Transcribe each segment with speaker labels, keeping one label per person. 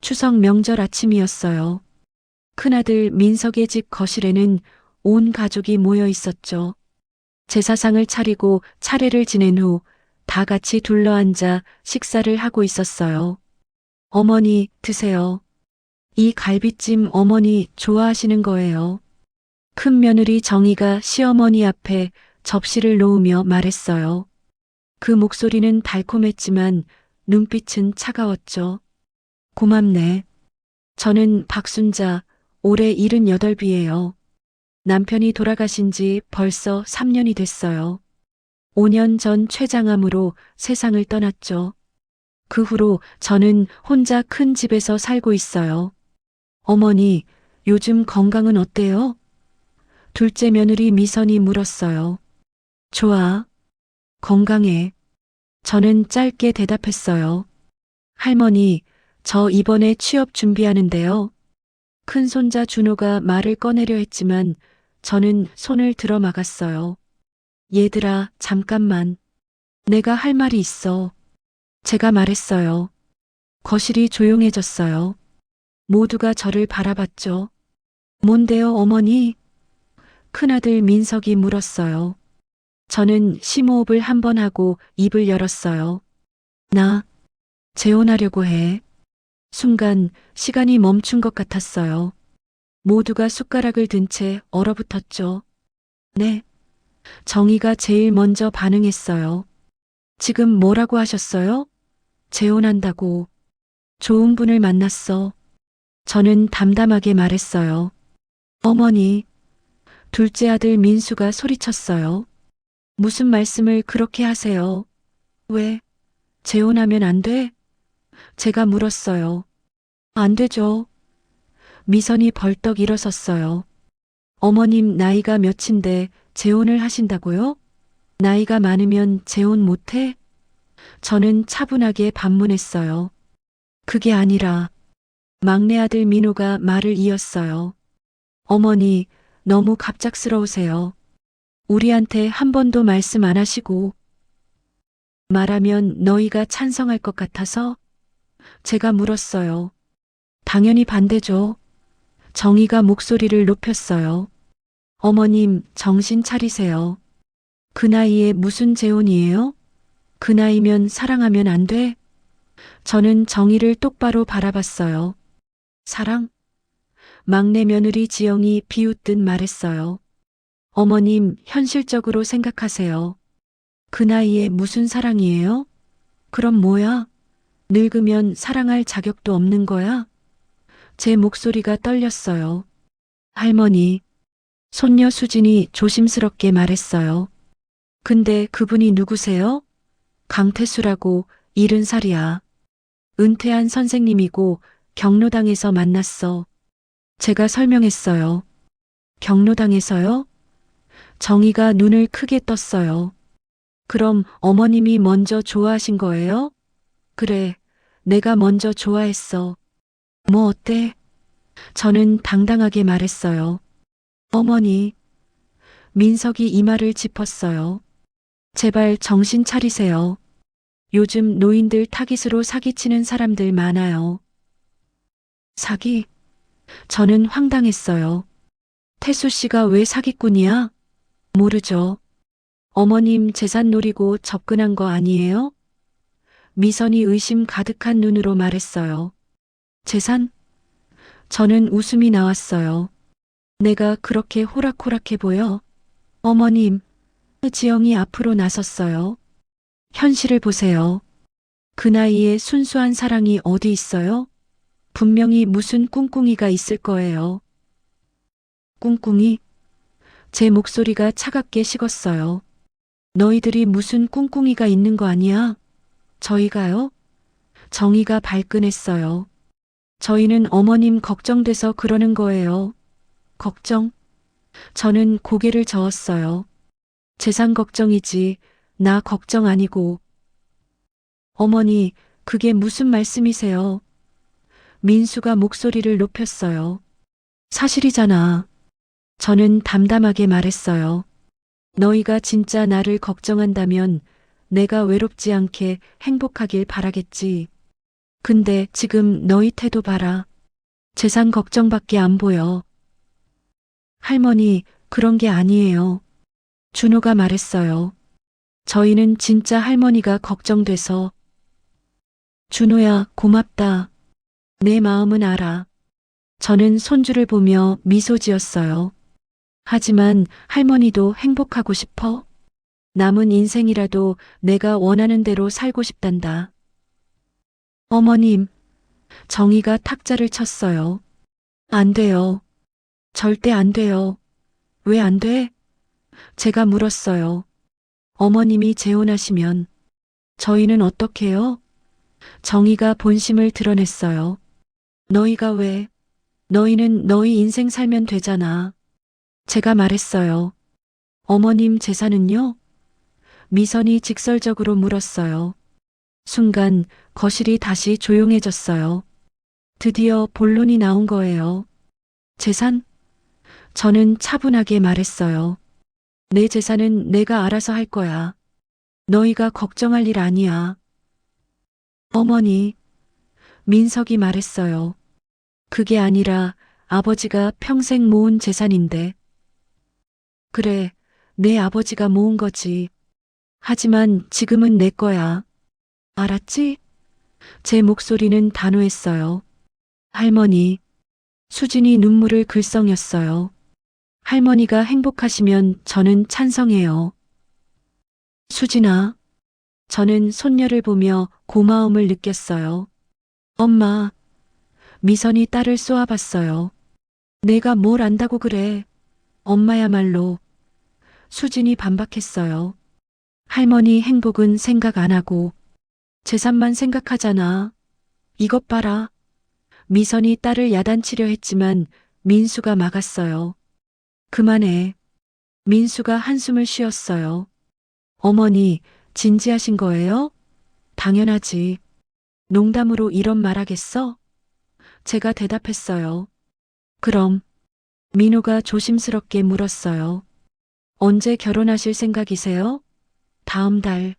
Speaker 1: 추석 명절 아침이었어요. 큰아들 민석의 집 거실에는 온 가족이 모여 있었죠. 제사상을 차리고 차례를 지낸 후 다 같이 둘러앉아 식사를 하고 있었어요. 어머니, 드세요. 이 갈비찜 어머니 좋아하시는 거예요. 큰 며느리 정희가 시어머니 앞에 접시를 놓으며 말했어요. 그 목소리는 달콤했지만 눈빛은 차가웠죠. 고맙네. 저는 박순자, 올해 78이에요. 남편이 돌아가신 지 벌써 3년이 됐어요. 5년 전 췌장암으로 세상을 떠났죠. 그 후로 저는 혼자 큰 집에서 살고 있어요. 어머니, 요즘 건강은 어때요? 둘째 며느리 미선이 물었어요. 좋아. 건강해. 저는 짧게 대답했어요. 할머니, 저 이번에 취업 준비하는데요. 큰 손자 준호가 말을 꺼내려 했지만 저는 손을 들어 막았어요. 얘들아, 잠깐만. 내가 할 말이 있어. 제가 말했어요. 거실이 조용해졌어요. 모두가 저를 바라봤죠. 뭔데요, 어머니? 큰아들 민석이 물었어요. 저는 심호흡을 한 번 하고 입을 열었어요. 나 재혼하려고 해. 순간 시간이 멈춘 것 같았어요. 모두가 숟가락을 든 채 얼어붙었죠. 네. 정희가 제일 먼저 반응했어요. 지금 뭐라고 하셨어요? 재혼한다고. 좋은 분을 만났어. 저는 담담하게 말했어요. 어머니. 둘째 아들 민수가 소리쳤어요. 무슨 말씀을 그렇게 하세요? 왜? 재혼하면 안 돼? 제가 물었어요. 안 되죠. 미선이 벌떡 일어섰어요. 어머님 나이가 몇인데 재혼을 하신다고요? 나이가 많으면 재혼 못해? 저는 차분하게 반문했어요. 그게 아니라 막내 아들 민호가 말을 이었어요. 어머니, 너무 갑작스러우세요. 우리한테 한 번도 말씀 안 하시고 말하면 너희가 찬성할 것 같아서 제가 물었어요. 당연히 반대죠. 정희가 목소리를 높였어요. 어머님, 정신 차리세요. 그 나이에 무슨 재혼이에요? 그 나이면 사랑하면 안 돼? 저는 정희를 똑바로 바라봤어요. 사랑? 막내 며느리 지영이 비웃듯 말했어요. 어머님, 현실적으로 생각하세요. 그 나이에 무슨 사랑이에요? 그럼 뭐야? 늙으면 사랑할 자격도 없는 거야? 제 목소리가 떨렸어요. 할머니, 손녀 수진이 조심스럽게 말했어요. 근데 그분이 누구세요? 강태수라고 70살이야. 은퇴한 선생님이고 경로당에서 만났어. 제가 설명했어요. 경로당에서요? 정희가 눈을 크게 떴어요. 그럼 어머님이 먼저 좋아하신 거예요? 그래, 내가 먼저 좋아했어. 뭐 어때? 저는 당당하게 말했어요. 어머니, 민석이 이마를 짚었어요. 제발 정신 차리세요. 요즘 노인들 타깃으로 사기치는 사람들 많아요. 사기? 저는 황당했어요. 태수 씨가 왜 사기꾼이야? 모르죠. 어머님 재산 노리고 접근한 거 아니에요? 미선이 의심 가득한 눈으로 말했어요. 재산? 저는 웃음이 나왔어요. 내가 그렇게 호락호락해 보여? 어머님, 지영이 앞으로 나섰어요. 현실을 보세요. 그 나이에 순수한 사랑이 어디 있어요? 분명히 무슨 꿍꿍이가 있을 거예요. 꿍꿍이? 제 목소리가 차갑게 식었어요. 너희들이 무슨 꿍꿍이가 있는 거 아니야? 저희가요? 정희가 발끈했어요. 저희는 어머님 걱정돼서 그러는 거예요. 걱정? 저는 고개를 저었어요. 재산 걱정이지, 나 걱정 아니고. 어머니, 그게 무슨 말씀이세요? 민수가 목소리를 높였어요. 사실이잖아. 저는 담담하게 말했어요. 너희가 진짜 나를 걱정한다면 내가 외롭지 않게 행복하길 바라겠지. 근데 지금 너희 태도 봐라. 재산 걱정밖에 안 보여. 할머니, 그런 게 아니에요. 준호가 말했어요. 저희는 진짜 할머니가 걱정돼서. 준호야, 고맙다. 내 마음은 알아. 저는 손주를 보며 미소 지었어요. 하지만 할머니도 행복하고 싶어? 남은 인생이라도 내가 원하는 대로 살고 싶단다. 어머님, 정희가 탁자를 쳤어요. 안 돼요. 절대 안 돼요. 왜 안 돼? 제가 물었어요. 어머님이 재혼하시면 저희는 어떡해요? 정희가 본심을 드러냈어요. 너희가 왜? 너희는 너희 인생 살면 되잖아. 제가 말했어요. 어머님 재산은요? 미선이 직설적으로 물었어요. 순간 거실이 다시 조용해졌어요. 드디어 본론이 나온 거예요. 재산? 저는 차분하게 말했어요. 내 재산은 내가 알아서 할 거야. 너희가 걱정할 일 아니야. 어머니, 민석이 말했어요. 그게 아니라 아버지가 평생 모은 재산인데. 그래, 내 아버지가 모은 거지. 하지만 지금은 내 거야. 알았지? 제 목소리는 단호했어요. 할머니, 수진이 눈물을 글썽였어요. 할머니가 행복하시면 저는 찬성해요. 수진아, 저는 손녀를 보며 고마움을 느꼈어요. 엄마, 미선이 딸을 쏘아봤어요. 내가 뭘 안다고 그래. 엄마야말로. 수진이 반박했어요. 할머니 행복은 생각 안 하고 재산만 생각하잖아. 이것 봐라. 미선이 딸을 야단치려 했지만 민수가 막았어요. 그만해. 민수가 한숨을 쉬었어요. 어머니, 진지하신 거예요? 당연하지. 농담으로 이런 말하겠어? 제가 대답했어요. 그럼. 민우가 조심스럽게 물었어요. 언제 결혼하실 생각이세요? 다음 달.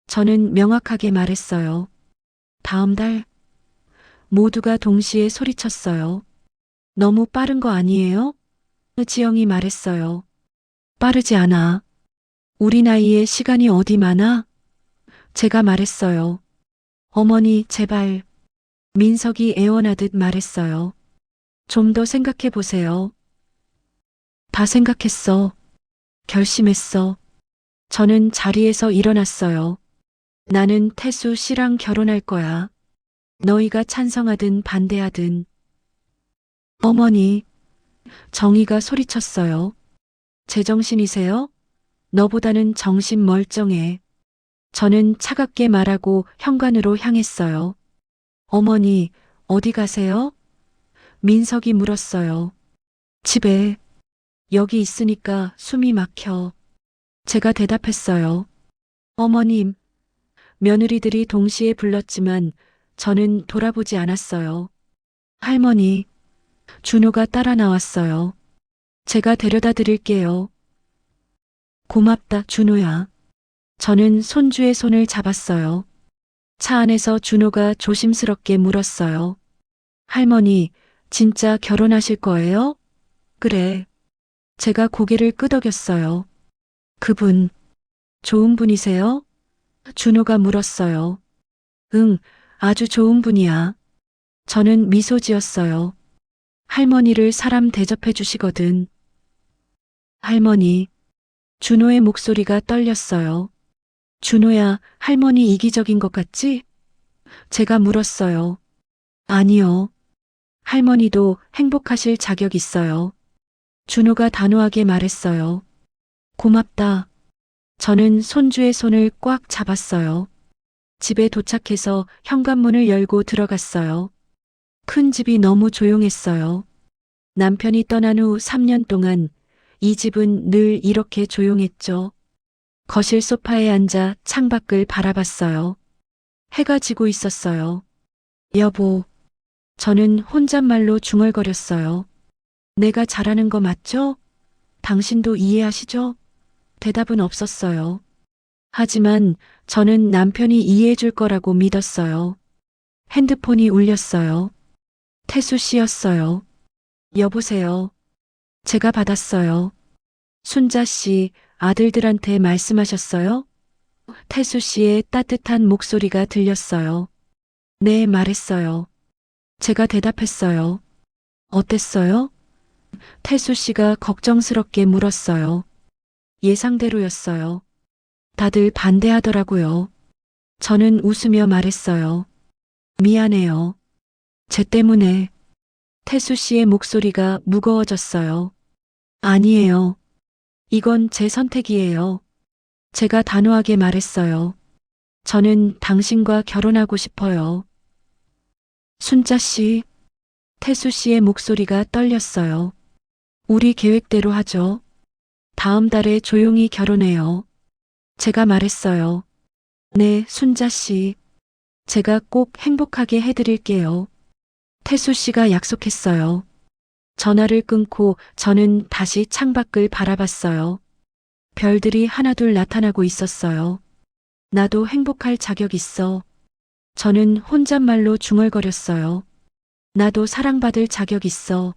Speaker 1: 저는 명확하게 말했어요. 다음 달. 모두가 동시에 소리쳤어요. 너무 빠른 거 아니에요? 지영이 말했어요. 빠르지 않아. 우리 나이에 시간이 어디 많아? 제가 말했어요. 어머니, 제발. 민석이 애원하듯 말했어요. 좀 더 생각해 보세요. 다 생각했어. 결심했어. 저는 자리에서 일어났어요. 나는 태수 씨랑 결혼할 거야. 너희가 찬성하든 반대하든. 어머니, 정희가 소리쳤어요. 제정신이세요? 너보다는 정신 멀쩡해. 저는 차갑게 말하고 현관으로 향했어요. 어머니, 어디 가세요? 민석이 물었어요. 집에. 여기 있으니까 숨이 막혀. 제가 대답했어요. 어머님. 며느리들이 동시에 불렀지만 저는 돌아보지 않았어요. 할머니. 준호가 따라 나왔어요. 제가 데려다 드릴게요. 고맙다, 준호야. 저는 손주의 손을 잡았어요. 차 안에서 준호가 조심스럽게 물었어요. 할머니, 진짜 결혼하실 거예요? 그래. 제가 고개를 끄덕였어요. 그분, 좋은 분이세요? 준호가 물었어요. 응, 아주 좋은 분이야. 저는 미소 지었어요. 할머니를 사람 대접해 주시거든. 할머니. 준호의 목소리가 떨렸어요. 준호야, 할머니 이기적인 것 같지? 제가 물었어요. 아니요. 할머니도 행복하실 자격 있어요. 준호가 단호하게 말했어요. 고맙다. 저는 손주의 손을 꽉 잡았어요. 집에 도착해서 현관문을 열고 들어갔어요. 큰 집이 너무 조용했어요. 남편이 떠난 후 3년 동안 이 집은 늘 이렇게 조용했죠. 거실 소파에 앉아 창밖을 바라봤어요. 해가 지고 있었어요. 여보, 저는 혼잣말로 중얼거렸어요. 내가 잘하는 거 맞죠? 당신도 이해하시죠? 대답은 없었어요. 하지만 저는 남편이 이해해 줄 거라고 믿었어요. 핸드폰이 울렸어요. 태수 씨였어요. 여보세요. 제가 받았어요. 순자 씨, 아들들한테 말씀하셨어요? 태수 씨의 따뜻한 목소리가 들렸어요. 네, 말했어요. 제가 대답했어요. 어땠어요? 태수 씨가 걱정스럽게 물었어요. 예상대로였어요. 다들 반대하더라고요. 저는 웃으며 말했어요. 미안해요. 제 때문에. 태수 씨의 목소리가 무거워졌어요. 아니에요. 이건 제 선택이에요. 제가 단호하게 말했어요. 저는 당신과 결혼하고 싶어요. 순자 씨, 태수 씨의 목소리가 떨렸어요. 우리 계획대로 하죠. 다음 달에 조용히 결혼해요. 제가 말했어요. 네, 순자 씨. 제가 꼭 행복하게 해드릴게요. 태수 씨가 약속했어요. 전화를 끊고 저는 다시 창밖을 바라봤어요. 별들이 하나둘 나타나고 있었어요. 나도 행복할 자격 있어. 저는 혼잣말로 중얼거렸어요. 나도 사랑받을 자격 있어.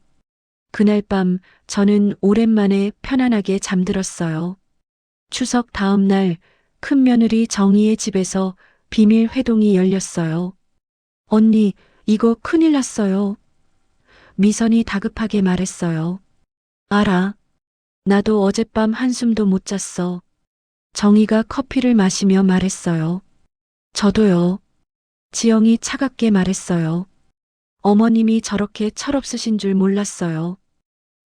Speaker 1: 그날 밤 저는 오랜만에 편안하게 잠들었어요. 추석 다음 날 큰며느리 정희의 집에서 비밀 회동이 열렸어요. 언니, 이거 큰일 났어요. 미선이 다급하게 말했어요. 알아. 나도 어젯밤 한숨도 못 잤어. 정희가 커피를 마시며 말했어요. 저도요. 지영이 차갑게 말했어요. 어머님이 저렇게 철없으신 줄 몰랐어요.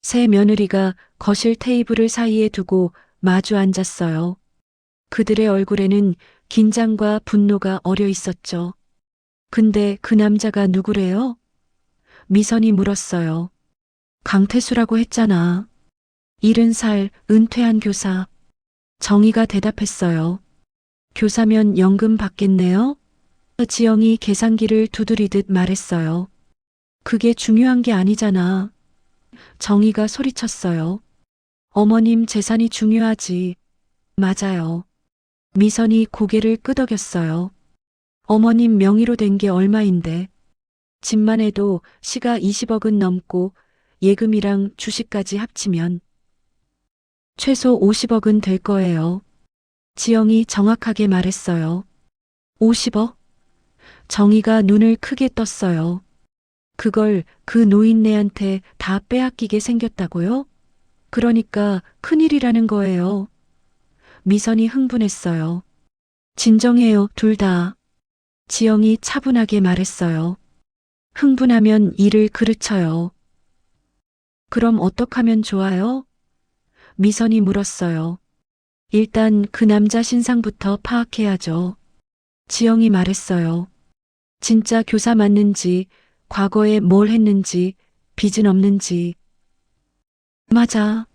Speaker 1: 새 며느리가 거실 테이블을 사이에 두고 마주 앉았어요. 그들의 얼굴에는 긴장과 분노가 어려 있었죠. 근데 그 남자가 누구래요? 미선이 물었어요. 강태수라고 했잖아. 70살 은퇴한 교사. 정희가 대답했어요. 교사면 연금 받겠네요? 지영이 계산기를 두드리듯 말했어요. 그게 중요한 게 아니잖아. 정희가 소리쳤어요. 어머님 재산이 중요하지. 맞아요. 미선이 고개를 끄덕였어요. 어머님 명의로 된 게 얼마인데. 집만 해도 시가 20억은 넘고 예금이랑 주식까지 합치면 최소 50억은 될 거예요. 지영이 정확하게 말했어요. 50억? 정희가 눈을 크게 떴어요. 그걸 그 노인네한테 다 빼앗기게 생겼다고요? 그러니까 큰일이라는 거예요. 미선이 흥분했어요. 진정해요, 둘 다. 지영이 차분하게 말했어요. 흥분하면 일을 그르쳐요. 그럼 어떡하면 좋아요? 미선이 물었어요. 일단 그 남자 신상부터 파악해야죠. 지영이 말했어요. 진짜 교사 맞는지, 과거에 뭘 했는지, 빚은 없는지. 맞아.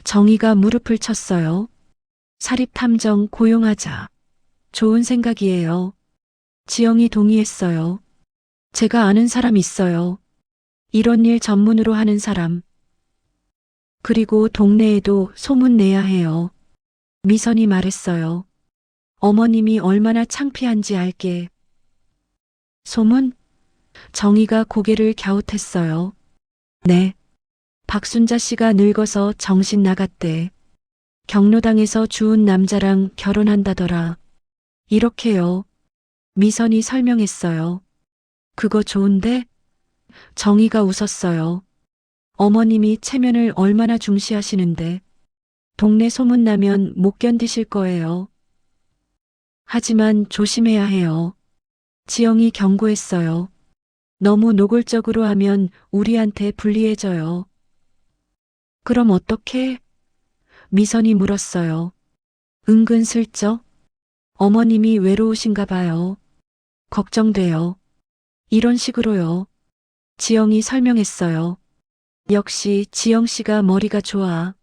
Speaker 1: 정희가 무릎을 쳤어요. 사립탐정 고용하자. 좋은 생각이에요. 지영이 동의했어요. 제가 아는 사람 있어요. 이런 일 전문으로 하는 사람. 그리고 동네에도 소문 내야 해요. 미선이 말했어요. 어머님이 얼마나 창피한지 알게. 소문? 정희가 고개를 갸웃했어요. 네. 박순자 씨가 늙어서 정신 나갔대. 경로당에서 주운 남자랑 결혼한다더라. 이렇게요. 미선이 설명했어요. 그거 좋은데? 정희가 웃었어요. 어머님이 체면을 얼마나 중시하시는데. 동네 소문나면 못 견디실 거예요. 하지만 조심해야 해요. 지영이 경고했어요. 너무 노골적으로 하면 우리한테 불리해져요. 그럼 어떻게? 미선이 물었어요. 은근슬쩍? 어머님이 외로우신가 봐요. 걱정돼요. 이런 식으로요. 지영이 설명했어요. 역시 지영 씨가 머리가 좋아.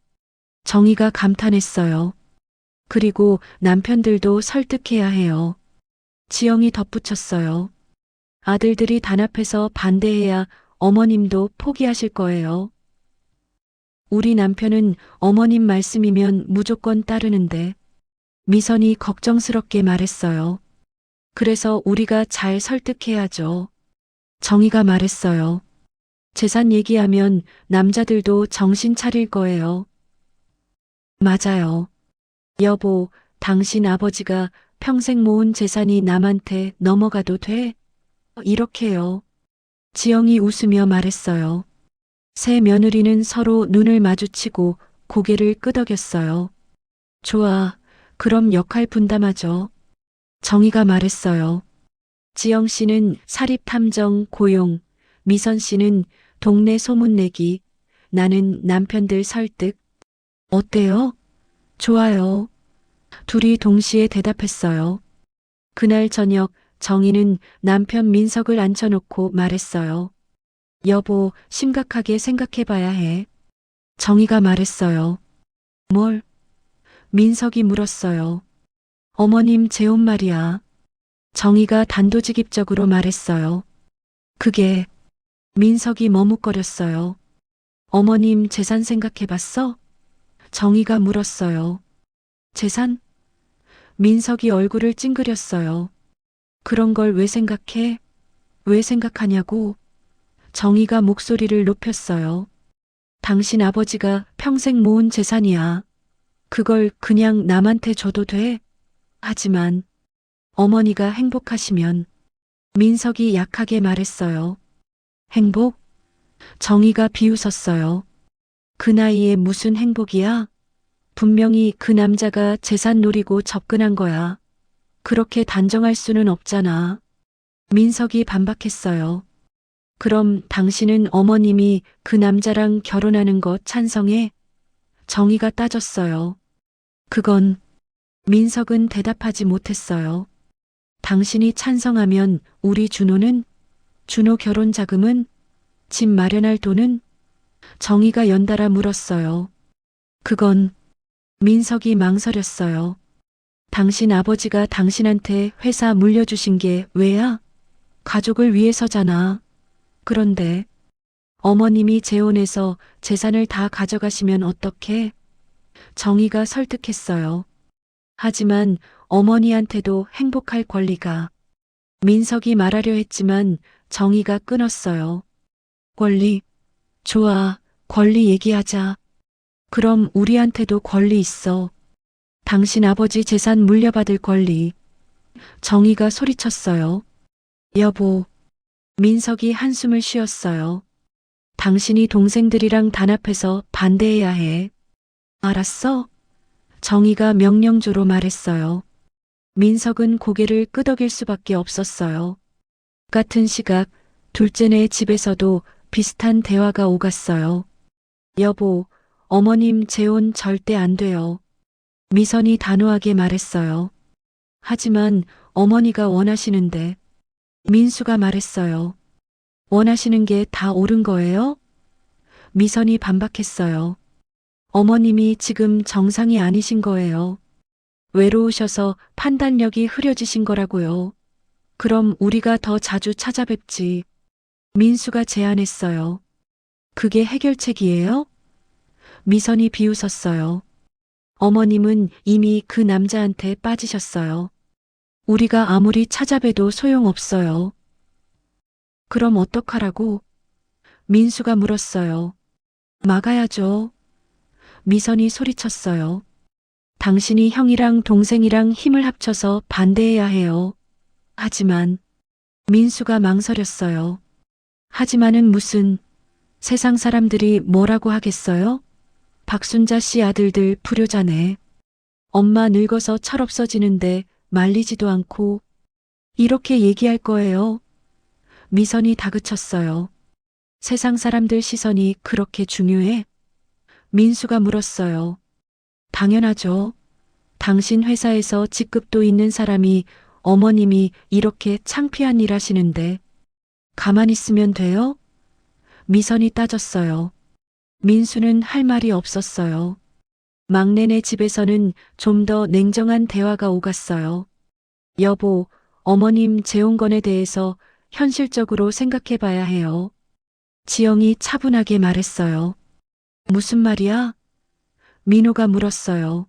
Speaker 1: 정희가 감탄했어요. 그리고 남편들도 설득해야 해요. 지영이 덧붙였어요. 아들들이 단합해서 반대해야 어머님도 포기하실 거예요. 우리 남편은 어머님 말씀이면 무조건 따르는데. 미선이 걱정스럽게 말했어요. 그래서 우리가 잘 설득해야죠. 정희가 말했어요. 재산 얘기하면 남자들도 정신 차릴 거예요. 맞아요. 여보, 당신 아버지가 평생 모은 재산이 남한테 넘어가도 돼? 이렇게요. 지영이 웃으며 말했어요. 새 며느리는 서로 눈을 마주치고 고개를 끄덕였어요. 좋아. 그럼 역할 분담하죠. 정희가 말했어요. 지영 씨는 사립탐정 고용, 미선 씨는 동네 소문내기, 나는 남편들 설득. 어때요? 좋아요. 둘이 동시에 대답했어요. 그날 저녁 정희는 남편 민석을 앉혀놓고 말했어요. 여보, 심각하게 생각해봐야 해. 정희가 말했어요. 뭘? 민석이 물었어요. 어머님 재혼 말이야. 정희가 단도직입적으로 말했어요. 그게, 민석이 머뭇거렸어요. 어머님 재산 생각해봤어? 정희가 물었어요. 재산? 민석이 얼굴을 찡그렸어요. 그런 걸 왜 생각해? 왜 생각하냐고? 정희가 목소리를 높였어요. 당신 아버지가 평생 모은 재산이야. 그걸 그냥 남한테 줘도 돼? 하지만 어머니가 행복하시면 민석이 약하게 말했어요. 행복? 정희가 비웃었어요. 그 나이에 무슨 행복이야? 분명히 그 남자가 재산 노리고 접근한 거야. 그렇게 단정할 수는 없잖아. 민석이 반박했어요. 그럼 당신은 어머님이 그 남자랑 결혼하는 거 찬성해? 정희가 따졌어요. 그건 민석은 대답하지 못했어요. 당신이 찬성하면 우리 준호는? 준호 결혼 자금은? 집 마련할 돈은? 정희가 연달아 물었어요. 그건 민석이 망설였어요. 당신 아버지가 당신한테 회사 물려주신 게 왜야? 가족을 위해서잖아. 그런데 어머님이 재혼해서 재산을 다 가져가시면 어떡해? 정희가 설득했어요. 하지만 어머니한테도 행복할 권리가. 민석이 말하려 했지만 정희가 끊었어요. 권리? 좋아, 권리 얘기하자. 그럼 우리한테도 권리 있어. 당신 아버지 재산 물려받을 권리. 정희가 소리쳤어요. 여보. 민석이 한숨을 쉬었어요. 당신이 동생들이랑 단합해서 반대해야 해. 알았어? 정희가 명령조로 말했어요. 민석은 고개를 끄덕일 수밖에 없었어요. 같은 시각 둘째네 집에서도 비슷한 대화가 오갔어요. 여보, 어머님 재혼 절대 안 돼요. 미선이 단호하게 말했어요. 하지만 어머니가 원하시는데. 민수가 말했어요. 원하시는 게 다 옳은 거예요? 미선이 반박했어요. 어머님이 지금 정상이 아니신 거예요. 외로우셔서 판단력이 흐려지신 거라고요. 그럼 우리가 더 자주 찾아뵙지. 민수가 제안했어요. 그게 해결책이에요? 미선이 비웃었어요. 어머님은 이미 그 남자한테 빠지셨어요. 우리가 아무리 찾아봬도 소용없어요. 그럼 어떡하라고? 민수가 물었어요. 막아야죠. 미선이 소리쳤어요. 당신이 형이랑 동생이랑 힘을 합쳐서 반대해야 해요. 하지만 민수가 망설였어요. 하지만은 무슨 세상 사람들이 뭐라고 하겠어요? 박순자 씨 아들들 불효자네. 엄마 늙어서 철없어지는데 말리지도 않고 이렇게 얘기할 거예요. 미선이 다그쳤어요. 세상 사람들 시선이 그렇게 중요해? 민수가 물었어요. 당연하죠. 당신 회사에서 직급도 있는 사람이 어머님이 이렇게 창피한 일 하시는데 가만히 있으면 돼요? 미선이 따졌어요. 민수는 할 말이 없었어요. 막내네 집에서는 좀 더 냉정한 대화가 오갔어요. 여보, 어머님 재혼건에 대해서 현실적으로 생각해 봐야 해요. 지영이 차분하게 말했어요. 무슨 말이야? 민호가 물었어요.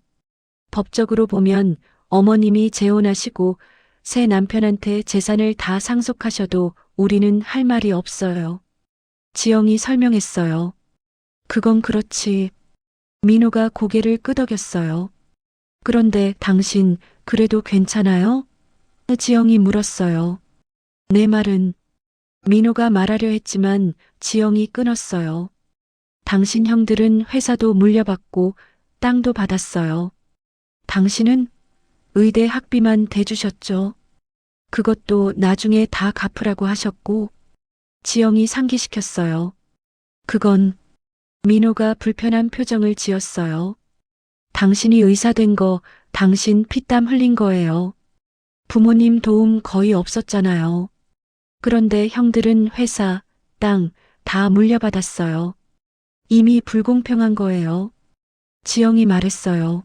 Speaker 1: 법적으로 보면 어머님이 재혼하시고 새 남편한테 재산을 다 상속하셔도 우리는 할 말이 없어요. 지영이 설명했어요. 그건 그렇지. 민호가 고개를 끄덕였어요. 그런데 당신 그래도 괜찮아요? 지영이 물었어요. 내 말은 민호가 말하려 했지만 지영이 끊었어요. 당신 형들은 회사도 물려받고 땅도 받았어요. 당신은 의대 학비만 대주셨죠. 그것도 나중에 다 갚으라고 하셨고, 지영이 상기시켰어요. 그건 민호가 불편한 표정을 지었어요. 당신이 의사 된 거 당신 피땀 흘린 거예요. 부모님 도움 거의 없었잖아요. 그런데 형들은 회사, 땅 다 물려받았어요. 이미 불공평한 거예요. 지영이 말했어요.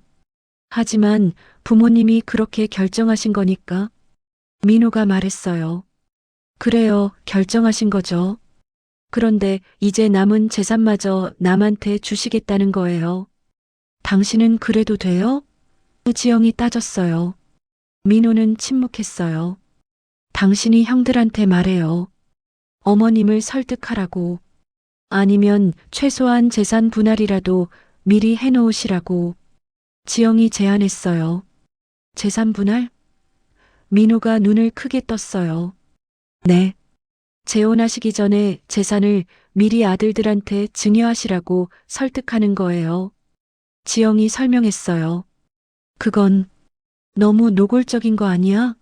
Speaker 1: 하지만 부모님이 그렇게 결정하신 거니까. 민호가 말했어요. 그래요, 결정하신 거죠. 그런데 이제 남은 재산마저 남한테 주시겠다는 거예요. 당신은 그래도 돼요? 지영이 따졌어요. 민호는 침묵했어요. 당신이 형들한테 말해요. 어머님을 설득하라고. 아니면 최소한 재산 분할이라도 미리 해놓으시라고. 지영이 제안했어요. 재산 분할? 민호가 눈을 크게 떴어요. 네. 재혼하시기 전에 재산을 미리 아들들한테 증여하시라고 설득하는 거예요. 지영이 설명했어요. 그건 너무 노골적인 거 아니야?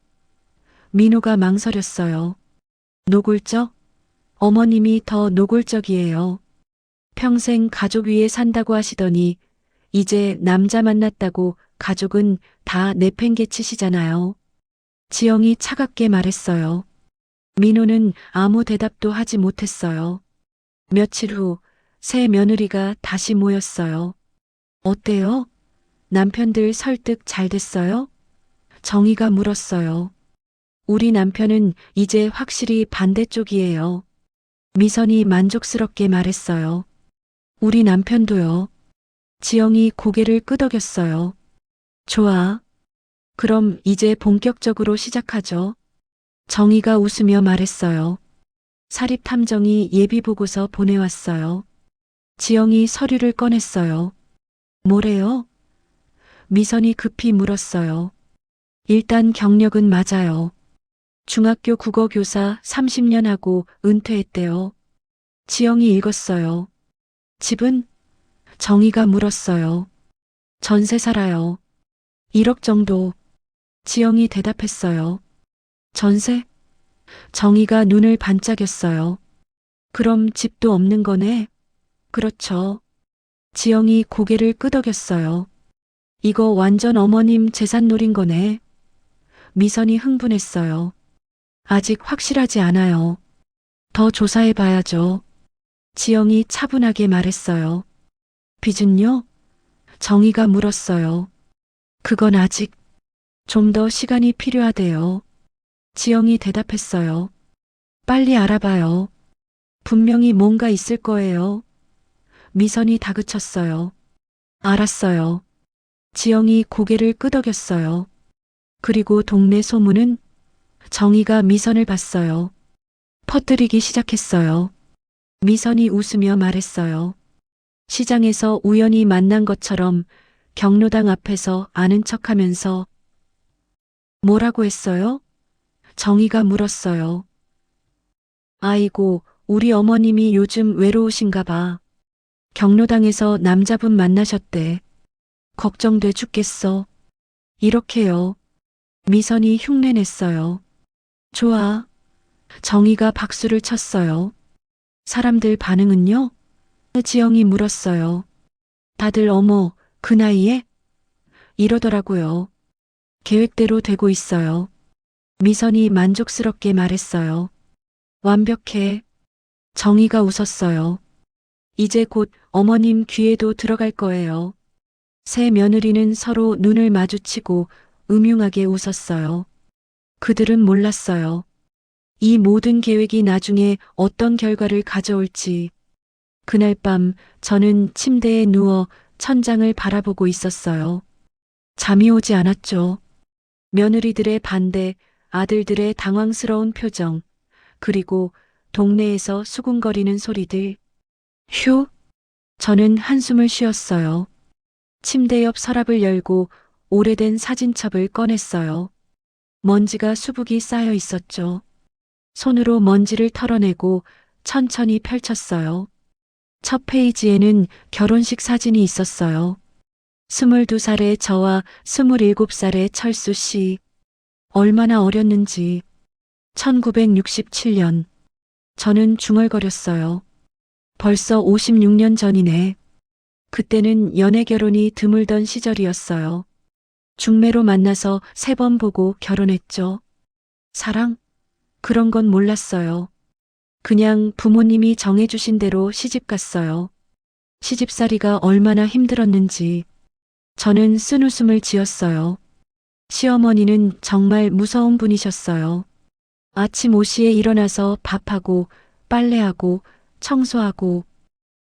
Speaker 1: 민호가 망설였어요. 노골적? 어머님이 더 노골적이에요. 평생 가족 위에 산다고 하시더니 이제 남자 만났다고 가족은 다 내팽개치시잖아요. 지영이 차갑게 말했어요. 민호는 아무 대답도 하지 못했어요. 며칠 후 새 며느리가 다시 모였어요. 어때요? 남편들 설득 잘 됐어요? 정희가 물었어요. 우리 남편은 이제 확실히 반대쪽이에요. 미선이 만족스럽게 말했어요. 우리 남편도요. 지영이 고개를 끄덕였어요. 좋아. 그럼 이제 본격적으로 시작하죠. 정희가 웃으며 말했어요. 사립탐정이 예비보고서 보내왔어요. 지영이 서류를 꺼냈어요. 뭐래요? 미선이 급히 물었어요. 일단 경력은 맞아요. 중학교 국어교사 30년 하고 은퇴했대요. 지영이 읽었어요. 집은? 정희가 물었어요. 전세 살아요. 1억 정도. 지영이 대답했어요. 전세? 정희가 눈을 반짝였어요. 그럼 집도 없는 거네? 그렇죠. 지영이 고개를 끄덕였어요. 이거 완전 어머님 재산 노린 거네. 미선이 흥분했어요. 아직 확실하지 않아요. 더 조사해 봐야죠. 지영이 차분하게 말했어요. 빚은요? 정희가 물었어요. 그건 아직 좀 더 시간이 필요하대요. 지영이 대답했어요. 빨리 알아봐요. 분명히 뭔가 있을 거예요. 미선이 다그쳤어요. 알았어요. 지영이 고개를 끄덕였어요. 그리고 동네 소문은? 정희가 미선을 봤어요. 퍼뜨리기 시작했어요. 미선이 웃으며 말했어요. 시장에서 우연히 만난 것처럼 경로당 앞에서 아는 척하면서. 뭐라고 했어요? 정희가 물었어요. 아이고, 우리 어머님이 요즘 외로우신가 봐. 경로당에서 남자분 만나셨대. 걱정돼 죽겠어. 이렇게요. 미선이 흉내냈어요. 좋아. 정희가 박수를 쳤어요. 사람들 반응은요? 지영이 물었어요. 다들 어머, 그 나이에? 이러더라고요. 계획대로 되고 있어요. 미선이 만족스럽게 말했어요. 완벽해. 정희가 웃었어요. 이제 곧 어머님 귀에도 들어갈 거예요. 새 며느리는 서로 눈을 마주치고 음흉하게 웃었어요. 그들은 몰랐어요. 이 모든 계획이 나중에 어떤 결과를 가져올지. 그날 밤 저는 침대에 누워 천장을 바라보고 있었어요. 잠이 오지 않았죠. 며느리들의 반대, 아들들의 당황스러운 표정, 그리고 동네에서 수군거리는 소리들. 휴! 저는 한숨을 쉬었어요. 침대 옆 서랍을 열고 오래된 사진첩을 꺼냈어요. 먼지가 수북이 쌓여 있었죠. 손으로 먼지를 털어내고 천천히 펼쳤어요. 첫 페이지에는 결혼식 사진이 있었어요. 22살의 저와 27살의 철수 씨. 얼마나 어렸는지. 1967년. 저는 중얼거렸어요. 벌써 56년 전이네. 그때는 연애 결혼이 드물던 시절이었어요. 중매로 만나서 3번 보고 결혼했죠. 사랑? 그런 건 몰랐어요. 그냥 부모님이 정해주신 대로 시집 갔어요. 시집살이가 얼마나 힘들었는지. 저는 쓴웃음을 지었어요. 시어머니는 정말 무서운 분이셨어요. 아침 5시에 일어나서 밥하고 빨래하고 청소하고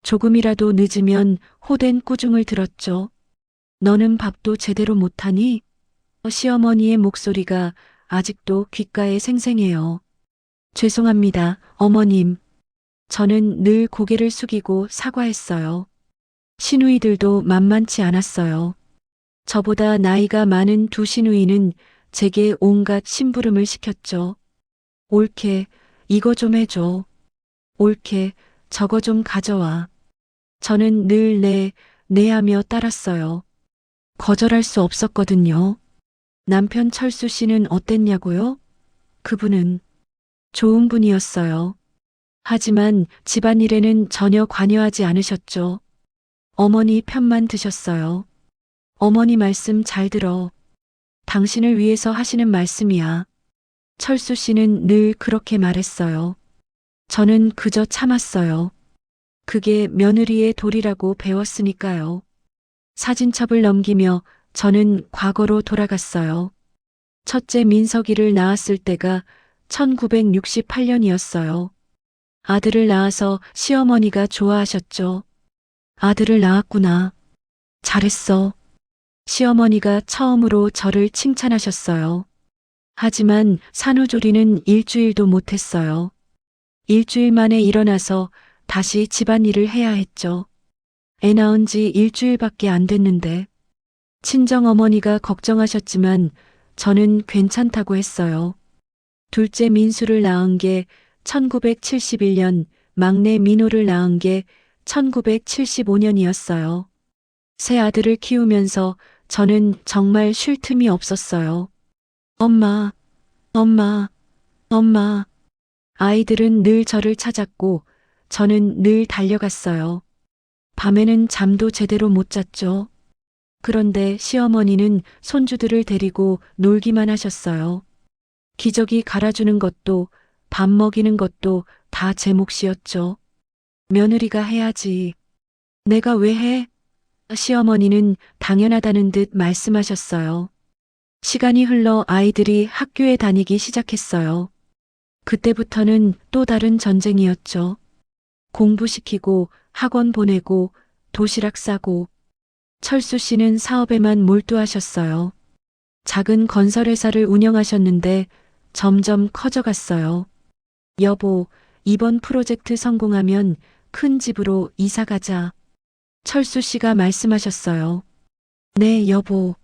Speaker 1: 조금이라도 늦으면 호된 꾸중을 들었죠. 너는 밥도 제대로 못하니? 시어머니의 목소리가 아직도 귓가에 생생해요. 죄송합니다, 어머님. 저는 늘 고개를 숙이고 사과했어요. 시누이들도 만만치 않았어요. 저보다 나이가 많은 두 시누이는 제게 온갖 심부름을 시켰죠. 옳게, 이거 좀 해줘. 옳게, 저거 좀 가져와. 저는 늘 네 하며 따랐어요. 거절할 수 없었거든요. 남편 철수 씨는 어땠냐고요? 그분은 좋은 분이었어요. 하지만 집안일에는 전혀 관여하지 않으셨죠. 어머니 편만 드셨어요. 어머니 말씀 잘 들어. 당신을 위해서 하시는 말씀이야. 철수 씨는 늘 그렇게 말했어요. 저는 그저 참았어요. 그게 며느리의 도리라고 배웠으니까요. 사진첩을 넘기며 저는 과거로 돌아갔어요. 첫째 민석이를 낳았을 때가 1968년이었어요. 아들을 낳아서 시어머니가 좋아하셨죠. 아들을 낳았구나. 잘했어. 시어머니가 처음으로 저를 칭찬하셨어요. 하지만 산후조리는 일주일도 못했어요. 일주일 만에 일어나서 다시 집안일을 해야 했죠. 애 낳은 지 일주일밖에 안 됐는데. 친정어머니가 걱정하셨지만 저는 괜찮다고 했어요. 둘째 민수를 낳은 게 1971년, 막내 민호를 낳은 게 1975년이었어요. 새 아들을 키우면서 저는 정말 쉴 틈이 없었어요. 엄마, 엄마, 엄마. 아이들은 늘 저를 찾았고 저는 늘 달려갔어요. 밤에는 잠도 제대로 못 잤죠. 그런데 시어머니는 손주들을 데리고 놀기만 하셨어요. 기저귀 갈아주는 것도 밥 먹이는 것도 다 제 몫이었죠. 며느리가 해야지. 내가 왜 해? 시어머니는 당연하다는 듯 말씀하셨어요. 시간이 흘러 아이들이 학교에 다니기 시작했어요. 그때부터는 또 다른 전쟁이었죠. 공부시키고 학원 보내고 도시락 싸고. 철수 씨는 사업에만 몰두하셨어요. 작은 건설회사를 운영하셨는데 점점 커져갔어요. 여보, 이번 프로젝트 성공하면 큰 집으로 이사 가자. 철수 씨가 말씀하셨어요. 네, 여보.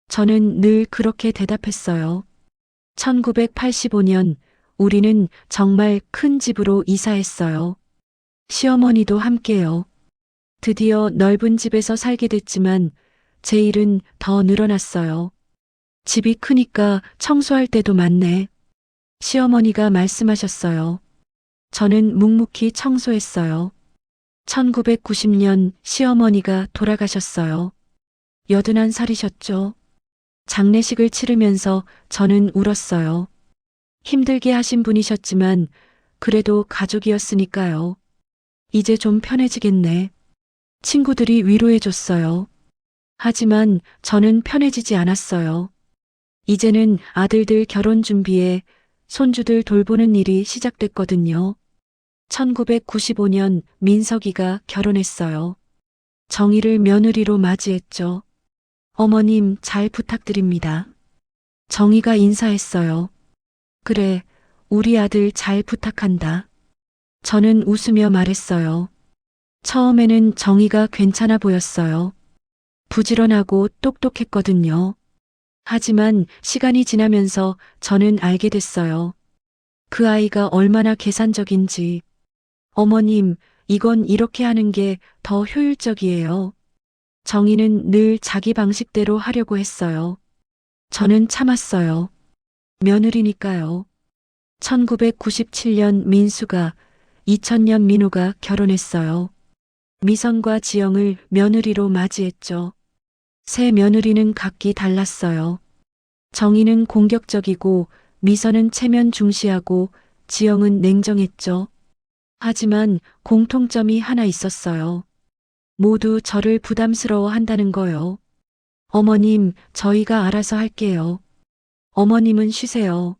Speaker 1: 저는 늘 그렇게 대답했어요. 1985년 우리는 정말 큰 집으로 이사했어요. 시어머니도 함께요. 드디어 넓은 집에서 살게 됐지만 제 일은 더 늘어났어요. 집이 크니까 청소할 때도 많네. 시어머니가 말씀하셨어요. 저는 묵묵히 청소했어요. 1990년 시어머니가 돌아가셨어요. 81살이셨죠. 장례식을 치르면서 저는 울었어요. 힘들게 하신 분이셨지만 그래도 가족이었으니까요. 이제 좀 편해지겠네. 친구들이 위로해줬어요. 하지만 저는 편해지지 않았어요. 이제는 아들들 결혼 준비에 손주들 돌보는 일이 시작됐거든요. 1995년 민석이가 결혼했어요. 정희를 며느리로 맞이했죠. 어머님 잘 부탁드립니다. 정희가 인사했어요. 그래, 우리 아들 잘 부탁한다. 저는 웃으며 말했어요. 처음에는 정희가 괜찮아 보였어요. 부지런하고 똑똑했거든요. 하지만 시간이 지나면서 저는 알게 됐어요. 그 아이가 얼마나 계산적인지. 어머님, 이건 이렇게 하는 게 더 효율적이에요. 정희는 늘 자기 방식대로 하려고 했어요. 저는 참았어요. 며느리니까요. 1997년 민수가, 2000년 민호가 결혼했어요. 미선과 지영을 며느리로 맞이했죠. 새 며느리는 각기 달랐어요. 정희는 공격적이고 미선은 체면 중시하고 지영은 냉정했죠. 하지만 공통점이 하나 있었어요. 모두 저를 부담스러워 한다는 거요. 어머님, 저희가 알아서 할게요. 어머님은 쉬세요.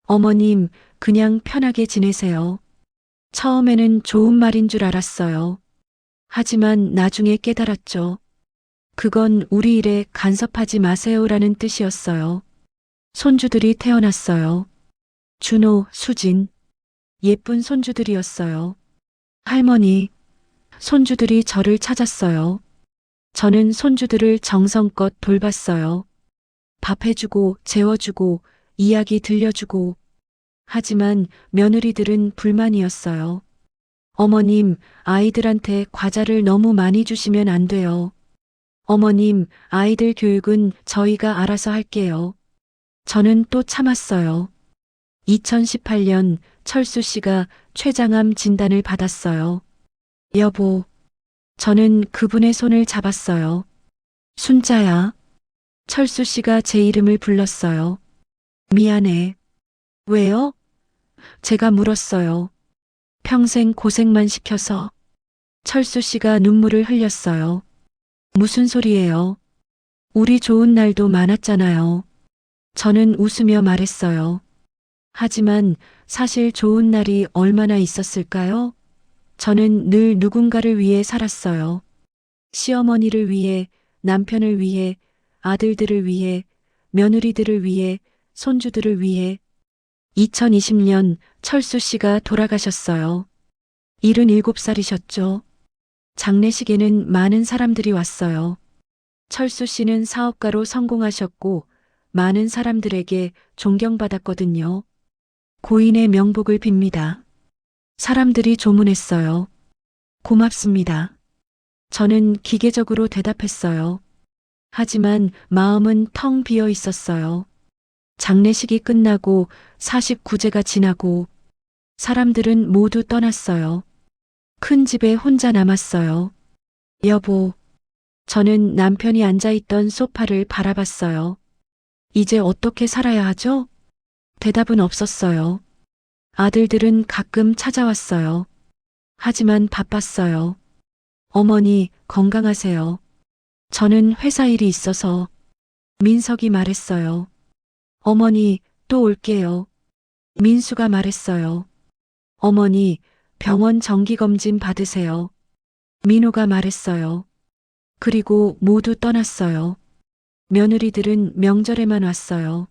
Speaker 1: 어머님, 그냥 편하게 지내세요. 처음에는 좋은 말인 줄 알았어요. 하지만 나중에 깨달았죠. 그건 우리 일에 간섭하지 마세요라는 뜻이었어요. 손주들이 태어났어요. 준호, 수진. 예쁜 손주들이었어요. 할머니, 손주들이 저를 찾았어요. 저는 손주들을 정성껏 돌봤어요. 밥 해주고, 재워주고, 이야기 들려주고. 하지만 며느리들은 불만이었어요. 어머님, 아이들한테 과자를 너무 많이 주시면 안 돼요. 어머님, 아이들 교육은 저희가 알아서 할게요. 저는 또 참았어요. 2018년 철수 씨가 췌장암 진단을 받았어요. 여보, 저는 그분의 손을 잡았어요. 순자야. 철수 씨가 제 이름을 불렀어요. 미안해. 왜요? 제가 물었어요. 평생 고생만 시켜서. 철수 씨가 눈물을 흘렸어요. 무슨 소리예요? 우리 좋은 날도 많았잖아요. 저는 웃으며 말했어요. 하지만 사실 좋은 날이 얼마나 있었을까요? 저는 늘 누군가를 위해 살았어요. 시어머니를 위해, 남편을 위해, 아들들을 위해, 며느리들을 위해, 손주들을 위해. 2020년 철수 씨가 돌아가셨어요. 77살이셨죠. 장례식에는 많은 사람들이 왔어요. 철수 씨는 사업가로 성공하셨고 많은 사람들에게 존경받았거든요. 고인의 명복을 빕니다. 사람들이 조문했어요. 고맙습니다. 저는 기계적으로 대답했어요. 하지만 마음은 텅 비어 있었어요. 장례식이 끝나고 49제가 지나고 사람들은 모두 떠났어요. 큰 집에 혼자 남았어요. 여보, 저는 남편이 앉아있던 소파를 바라봤어요. 이제 어떻게 살아야 하죠? 대답은 없었어요. 아들들은 가끔 찾아왔어요. 하지만 바빴어요. 어머니, 건강하세요. 저는 회사 일이 있어서. 민석이 말했어요. 어머니, 또 올게요. 민수가 말했어요. 어머니, 병원 정기검진 받으세요. 민호가 말했어요. 그리고 모두 떠났어요. 며느리들은 명절에만 왔어요.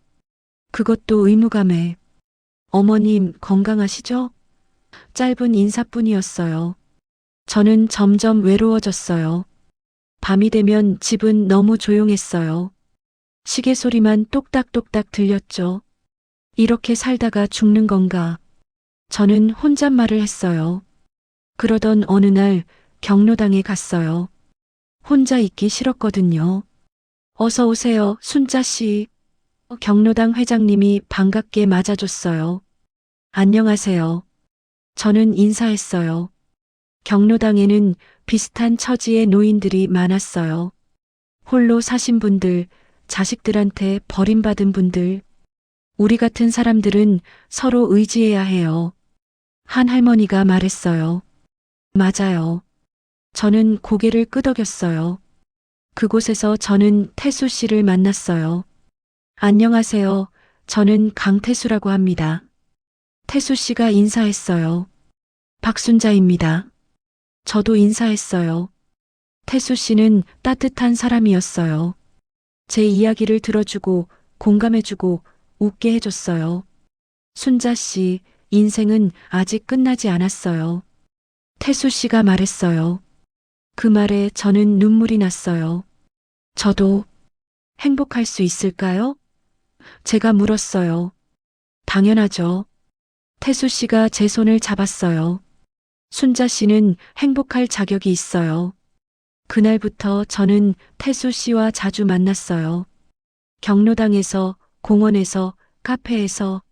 Speaker 1: 그것도 의무감에. 어머님 건강하시죠? 짧은 인사뿐이었어요. 저는 점점 외로워졌어요. 밤이 되면 집은 너무 조용했어요. 시계 소리만 똑딱똑딱 들렸죠. 이렇게 살다가 죽는 건가? 저는 혼잣말을 했어요. 그러던 어느 날 경로당에 갔어요. 혼자 있기 싫었거든요. 어서 오세요, 순자 씨. 경로당 회장님이 반갑게 맞아줬어요. 안녕하세요. 저는 인사했어요. 경로당에는 비슷한 처지의 노인들이 많았어요. 홀로 사신 분들, 자식들한테 버림받은 분들. 우리 같은 사람들은 서로 의지해야 해요. 한 할머니가 말했어요. 맞아요. 저는 고개를 끄덕였어요. 그곳에서 저는 태수 씨를 만났어요. 안녕하세요. 저는 강태수라고 합니다. 태수 씨가 인사했어요. 박순자입니다. 저도 인사했어요. 태수 씨는 따뜻한 사람이었어요. 제 이야기를 들어주고 공감해주고 웃게 해줬어요. 순자 씨, 인생은 아직 끝나지 않았어요. 태수 씨가 말했어요. 그 말에 저는 눈물이 났어요. 저도 행복할 수 있을까요? 제가 물었어요. 당연하죠. 태수 씨가 제 손을 잡았어요. 순자 씨는 행복할 자격이 있어요. 그날부터 저는 태수 씨와 자주 만났어요. 경로당에서, 공원에서, 카페에서.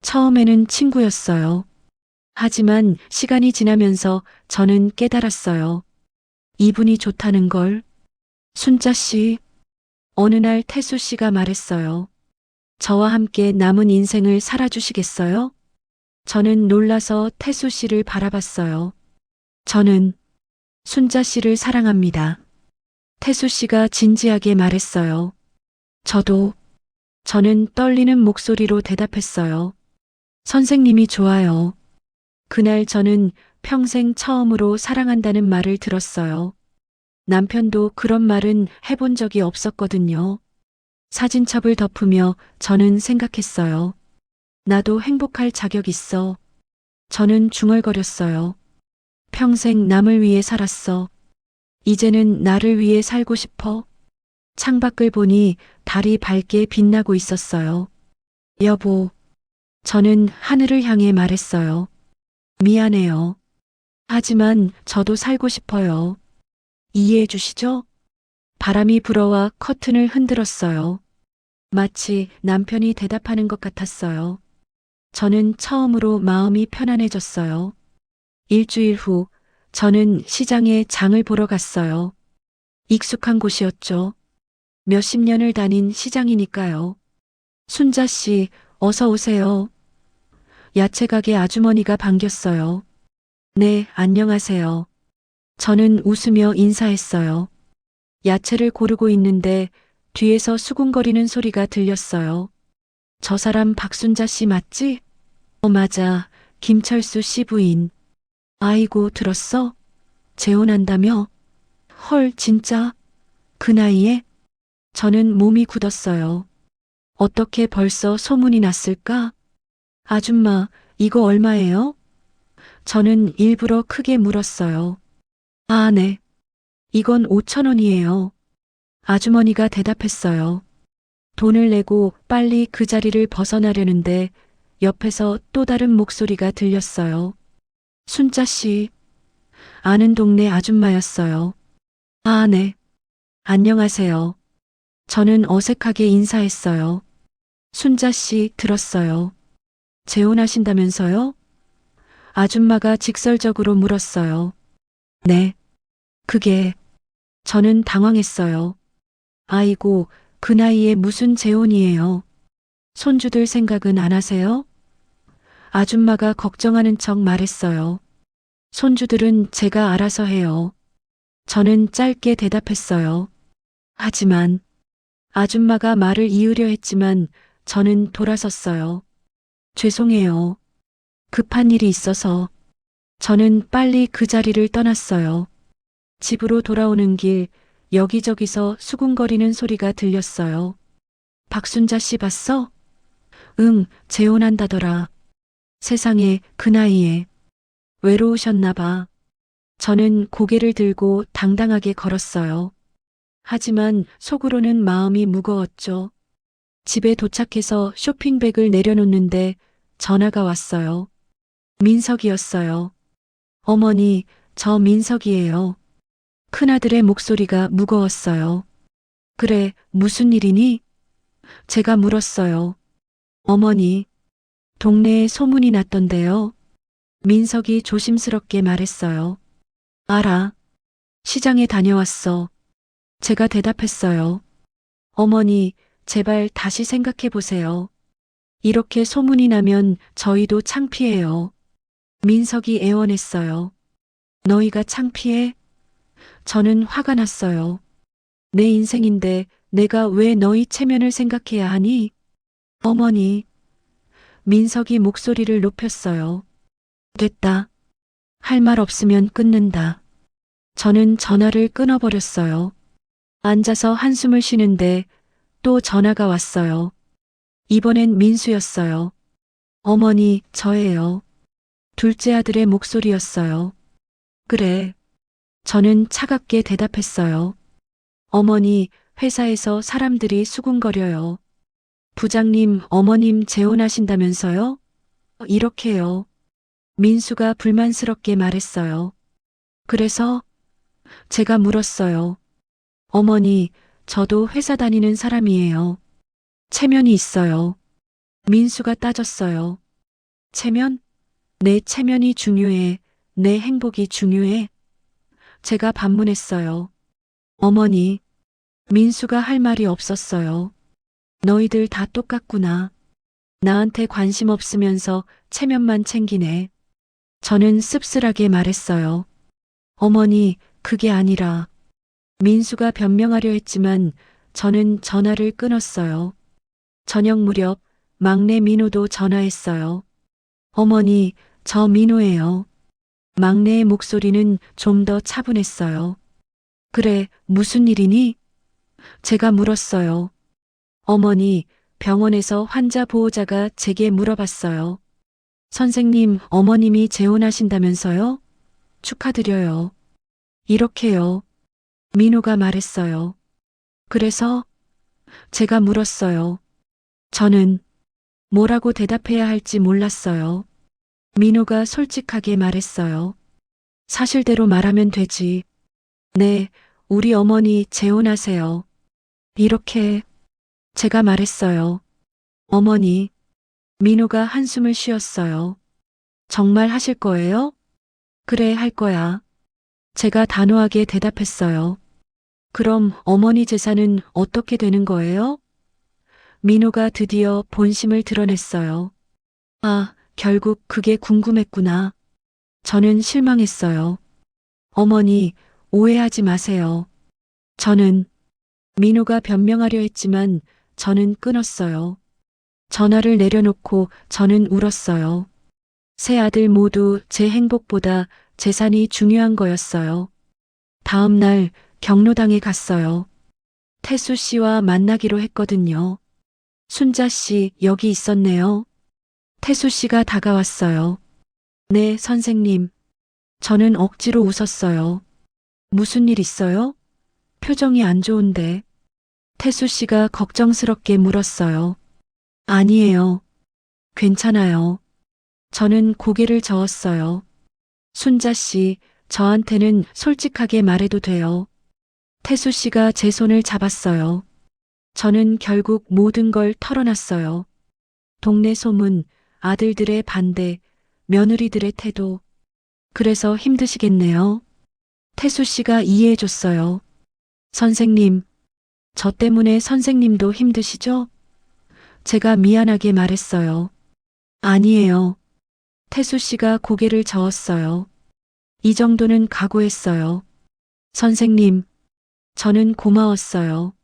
Speaker 1: 처음에는 친구였어요. 하지만 시간이 지나면서 저는 깨달았어요. 이분이 좋다는 걸. 순자 씨, 어느 날 태수 씨가 말했어요. 저와 함께 남은 인생을 살아주시겠어요? 저는 놀라서 태수 씨를 바라봤어요. 저는 순자 씨를 사랑합니다. 태수 씨가 진지하게 말했어요. 저도. 저는 떨리는 목소리로 대답했어요. 선생님이 좋아요. 그날 저는 평생 처음으로 사랑한다는 말을 들었어요. 남편도 그런 말은 해본 적이 없었거든요. 사진첩을 덮으며 저는 생각했어요. 나도 행복할 자격 있어. 저는 중얼거렸어요. 평생 남을 위해 살았어. 이제는 나를 위해 살고 싶어. 창밖을 보니 달이 밝게 빛나고 있었어요. 여보, 저는 하늘을 향해 말했어요. 미안해요. 하지만 저도 살고 싶어요. 이해해 주시죠? 바람이 불어와 커튼을 흔들었어요. 마치 남편이 대답하는 것 같았어요. 저는 처음으로 마음이 편안해졌어요. 일주일 후, 저는 시장에 장을 보러 갔어요. 익숙한 곳이었죠. 몇십 년을 다닌 시장이니까요. 순자 씨, 어서 오세요. 야채 가게 아주머니가 반겼어요. 네, 안녕하세요. 저는 웃으며 인사했어요. 야채를 고르고 있는데 뒤에서 수군거리는 소리가 들렸어요. 저 사람 박순자 씨 맞지? 맞아. 김철수 씨 부인. 아이고, 들었어? 재혼한다며? 헐, 진짜? 그 나이에? 저는 몸이 굳었어요. 어떻게 벌써 소문이 났을까? 아줌마, 이거 얼마예요? 저는 일부러 크게 물었어요. 아, 네. 이건 5천 원이에요. 아주머니가 대답했어요. 돈을 내고 빨리 그 자리를 벗어나려는데 옆에서 또 다른 목소리가 들렸어요. 순자 씨. 아는 동네 아줌마였어요. 아, 네. 안녕하세요. 저는 어색하게 인사했어요. 순자 씨 들었어요. 재혼하신다면서요? 아줌마가 직설적으로 물었어요. 네. 그게. 저는 당황했어요. 아이고, 그 나이에 무슨 재혼이에요. 손주들 생각은 안 하세요? 아줌마가 걱정하는 척 말했어요. 손주들은 제가 알아서 해요. 저는 짧게 대답했어요. 하지만 아줌마가 말을 이으려 했지만 저는 돌아섰어요. 죄송해요. 급한 일이 있어서. 저는 빨리 그 자리를 떠났어요. 집으로 돌아오는 길 여기저기서 수군거리는 소리가 들렸어요. 박순자 씨 봤어? 응, 재혼한다더라. 세상에, 그 나이에. 외로우셨나 봐. 저는 고개를 들고 당당하게 걸었어요. 하지만 속으로는 마음이 무거웠죠. 집에 도착해서 쇼핑백을 내려놓는데 전화가 왔어요. 민석이었어요. 어머니, 저 민석이에요. 큰아들의 목소리가 무거웠어요. 그래, 무슨 일이니? 제가 물었어요. 어머니, 동네에 소문이 났던데요. 민석이 조심스럽게 말했어요. 알아. 시장에 다녀왔어. 제가 대답했어요. 어머니, 제발 다시 생각해 보세요. 이렇게 소문이 나면 저희도 창피해요. 민석이 애원했어요. 너희가 창피해? 저는 화가 났어요. 내 인생인데 내가 왜 너희 체면을 생각해야 하니? 어머니. 민석이 목소리를 높였어요. 됐다. 할 말 없으면 끊는다. 저는 전화를 끊어버렸어요. 앉아서 한숨을 쉬는데 또 전화가 왔어요. 이번엔 민수였어요. 어머니, 저예요. 둘째 아들의 목소리였어요. 그래. 저는 차갑게 대답했어요. 어머니, 회사에서 사람들이 수군거려요. 부장님, 어머님 재혼하신다면서요? 이렇게요. 민수가 불만스럽게 말했어요. 그래서 제가 물었어요. 어머니, 저도 회사 다니는 사람이에요. 체면이 있어요. 민수가 따졌어요. 체면? 내 체면이 중요해. 내 행복이 중요해. 제가 반문했어요. 어머니, 민수가 할 말이 없었어요. 너희들 다 똑같구나. 나한테 관심 없으면서 체면만 챙기네. 저는 씁쓸하게 말했어요. 어머니, 그게 아니라. 민수가 변명하려 했지만 저는 전화를 끊었어요. 저녁 무렵 막내 민호도 전화했어요. 어머니, 저 민호예요. 막내의 목소리는 좀 더 차분했어요. 그래, 무슨 일이니? 제가 물었어요. 어머니, 병원에서 환자 보호자가 제게 물어봤어요. 선생님, 어머님이 재혼하신다면서요? 축하드려요. 이렇게요. 민호가 말했어요. 그래서 제가 물었어요. 저는 뭐라고 대답해야 할지 몰랐어요. 민호가 솔직하게 말했어요. 사실대로 말하면 되지. 네, 우리 어머니 재혼하세요. 이렇게 제가 말했어요. 어머니, 민호가 한숨을 쉬었어요. 정말 하실 거예요? 그래, 할 거야. 제가 단호하게 대답했어요. 그럼 어머니 재산은 어떻게 되는 거예요? 민호가 드디어 본심을 드러냈어요. 아, 결국 그게 궁금했구나. 저는 실망했어요. 어머니, 오해하지 마세요. 저는 민호가 변명하려 했지만 저는 끊었어요. 전화를 내려놓고 저는 울었어요. 세 아들 모두 제 행복보다 재산이 중요한 거였어요. 다음 날 경로당에 갔어요. 태수 씨와 만나기로 했거든요. 순자 씨 여기 있었네요. 태수 씨가 다가왔어요. 네, 선생님. 저는 억지로 웃었어요. 무슨 일 있어요? 표정이 안 좋은데. 태수 씨가 걱정스럽게 물었어요. 아니에요. 괜찮아요. 저는 고개를 저었어요. 순자 씨, 저한테는 솔직하게 말해도 돼요. 태수 씨가 제 손을 잡았어요. 저는 결국 모든 걸 털어놨어요. 동네 소문, 아들들의 반대, 며느리들의 태도. 그래서 힘드시겠네요. 태수 씨가 이해해줬어요. 선생님, 저 때문에 선생님도 힘드시죠? 제가 미안하게 말했어요. 아니에요. 태수 씨가 고개를 저었어요. 이 정도는 각오했어요. 선생님, 저는 고마웠어요.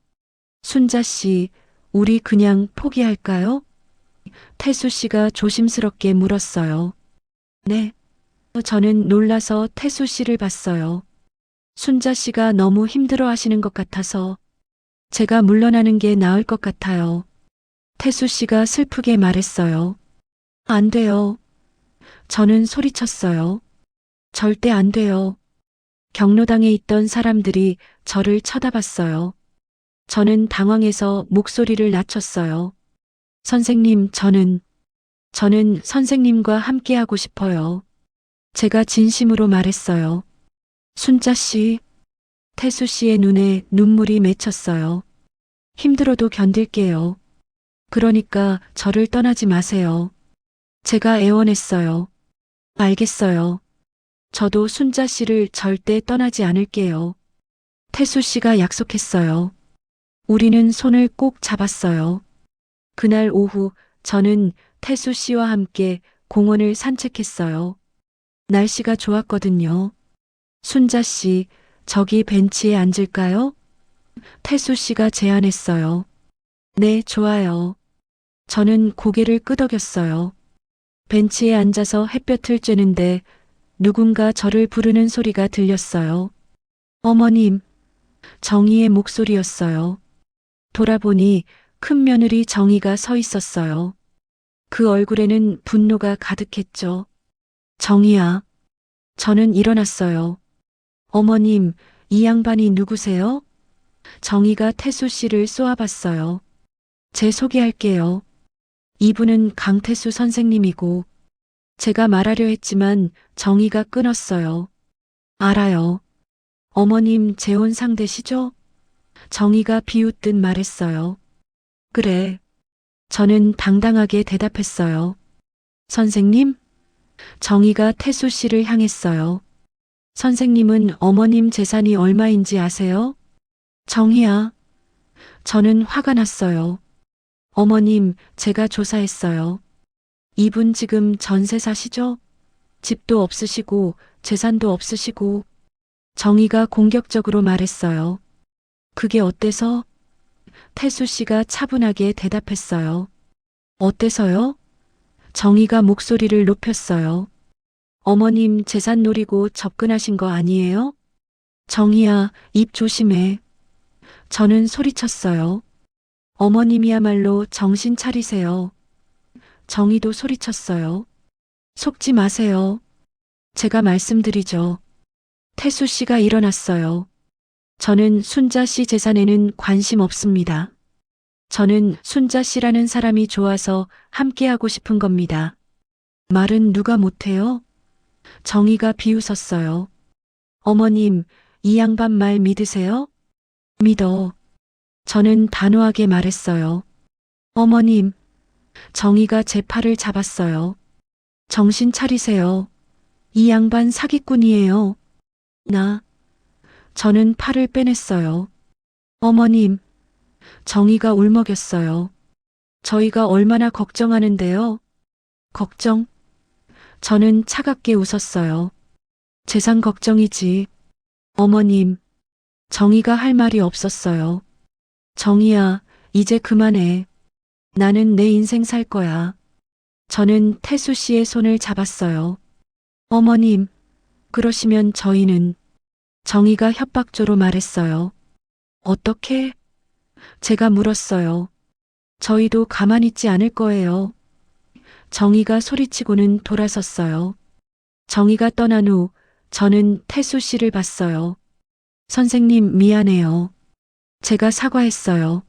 Speaker 1: 순자 씨, 우리 그냥 포기할까요? 태수 씨가 조심스럽게 물었어요. 네. 저는 놀라서 태수 씨를 봤어요. 순자 씨가 너무 힘들어 하시는 것 같아서 제가 물러나는 게 나을 것 같아요. 태수 씨가 슬프게 말했어요. 안 돼요. 저는 소리쳤어요. 절대 안 돼요. 경로당에 있던 사람들이 저를 쳐다봤어요. 저는 당황해서 목소리를 낮췄어요. 선생님, 저는 선생님과 함께하고 싶어요. 제가 진심으로 말했어요. 순자 씨, 태수 씨의 눈에 눈물이 맺혔어요. 힘들어도 견딜게요. 그러니까 저를 떠나지 마세요. 제가 애원했어요. 알겠어요. 저도 순자 씨를 절대 떠나지 않을게요. 태수 씨가 약속했어요. 우리는 손을 꼭 잡았어요. 그날 오후 저는 태수 씨와 함께 공원을 산책했어요. 날씨가 좋았거든요. 순자 씨, 저기 벤치에 앉을까요? 태수 씨가 제안했어요. 네, 좋아요. 저는 고개를 끄덕였어요. 벤치에 앉아서 햇볕을 쬐는데 누군가 저를 부르는 소리가 들렸어요. 어머님, 정희의 목소리였어요. 돌아보니 큰 며느리 정희가 서 있었어요. 그 얼굴에는 분노가 가득했죠. 정희야. 저는 일어났어요. 어머님, 이 양반이 누구세요? 정희가 태수 씨를 쏘아봤어요. 제 소개할게요. 이분은 강태수 선생님이고, 제가 말하려 했지만 정희가 끊었어요. 알아요. 어머님 재혼 상대시죠? 정희가 비웃듯 말했어요. 그래. 저는 당당하게 대답했어요. 선생님? 정희가 태수 씨를 향했어요. 선생님은 어머님 재산이 얼마인지 아세요? 정희야. 저는 화가 났어요. 어머님, 제가 조사했어요. 이분 지금 전세 사시죠? 집도 없으시고 재산도 없으시고. 정희가 공격적으로 말했어요. 그게 어때서? 태수 씨가 차분하게 대답했어요. 어때서요? 정희가 목소리를 높였어요. 어머님 재산 노리고 접근하신 거 아니에요? 정희야, 입 조심해. 저는 소리쳤어요. 어머님이야말로 정신 차리세요. 정희도 소리쳤어요. 속지 마세요. 제가 말씀드리죠. 태수 씨가 일어났어요. 저는 순자 씨 재산에는 관심 없습니다. 저는 순자 씨라는 사람이 좋아서 함께하고 싶은 겁니다. 말은 누가 못해요? 정희가 비웃었어요. 어머님, 이 양반 말 믿으세요? 믿어. 저는 단호하게 말했어요. 어머님, 정희가 제 팔을 잡았어요. 정신 차리세요. 이 양반 사기꾼이에요. 저는 팔을 빼냈어요. 어머님, 정희가 울먹였어요. 저희가 얼마나 걱정하는데요. 걱정? 저는 차갑게 웃었어요. 재산 걱정이지. 어머님, 정희가 할 말이 없었어요. 정희야, 이제 그만해. 나는 내 인생 살 거야. 저는 태수 씨의 손을 잡았어요. 어머님, 그러시면 저희는. 정희가 협박조로 말했어요. 어떻게? 제가 물었어요. 저희도 가만히 있지 않을 거예요. 정희가 소리치고는 돌아섰어요. 정희가 떠난 후 저는 태수 씨를 봤어요. 선생님 미안해요. 제가 사과했어요.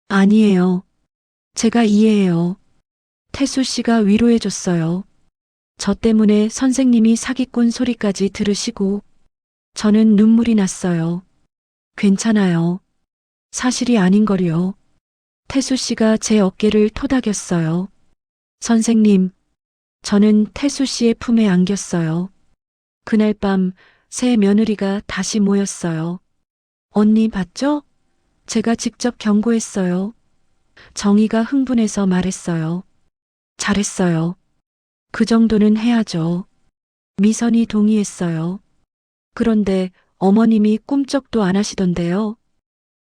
Speaker 1: 아니에요. 제가 이해해요. 태수 씨가 위로해줬어요. 저 때문에 선생님이 사기꾼 소리까지 들으시고. 저는 눈물이 났어요. 괜찮아요. 사실이 아닌 거요. 태수 씨가 제 어깨를 토닥였어요. 선생님, 저는 태수 씨의 품에 안겼어요. 그날 밤 새 며느리가 다시 모였어요. 언니 봤죠? 제가 직접 경고했어요. 정희가 흥분해서 말했어요. 잘했어요. 그 정도는 해야죠. 미선이 동의했어요. 그런데 어머님이 꿈쩍도 안 하시던데요.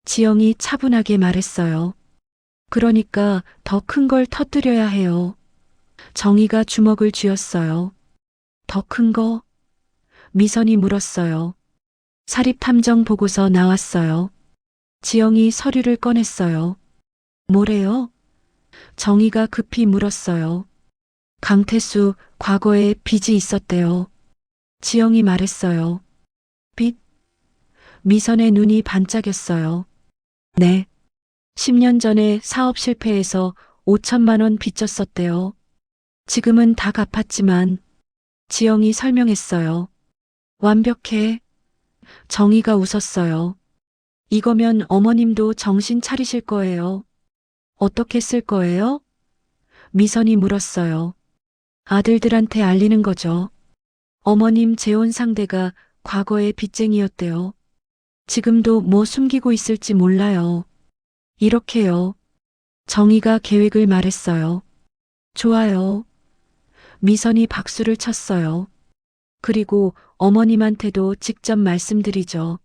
Speaker 1: 지영이 차분하게 말했어요. 그러니까 더 큰 걸 터뜨려야 해요. 정희가 주먹을 쥐었어요. 더 큰 거? 미선이 물었어요. 사립탐정 보고서 나왔어요. 지영이 서류를 꺼냈어요. 뭐래요? 정희가 급히 물었어요. 강태수 과거에 빚이 있었대요. 지영이 말했어요. 빚? 미선의 눈이 반짝였어요. 네. 10년 전에 사업 실패해서 5천만 원 빚졌었대요. 지금은 다 갚았지만. 지영이 설명했어요. 완벽해. 정희가 웃었어요. 이거면 어머님도 정신 차리실 거예요. 어떻게 쓸 거예요? 미선이 물었어요. 아들들한테 알리는 거죠. 어머님 재혼 상대가 과거의 빚쟁이였대요. 지금도 뭐 숨기고 있을지 몰라요. 이렇게요. 정희가 계획을 말했어요. 좋아요. 미선이 박수를 쳤어요. 그리고 어머님한테도 직접 말씀드리죠.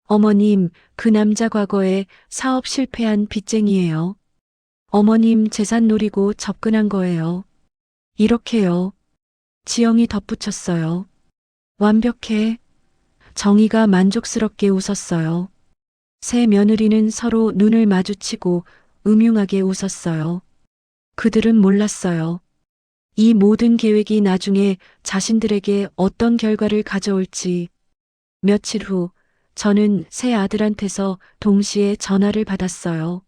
Speaker 1: 어머님, 그 남자 과거에 사업 실패한 빚쟁이예요. 어머님 재산 노리고 접근한 거예요. 이렇게요. 지영이 덧붙였어요. 완벽해. 정희가 만족스럽게 웃었어요. 새 며느리는 서로 눈을 마주치고 음흉하게 웃었어요. 그들은 몰랐어요. 이 모든 계획이 나중에 자신들에게 어떤 결과를 가져올지. 며칠 후, 저는 새 아들한테서 동시에 전화를 받았어요.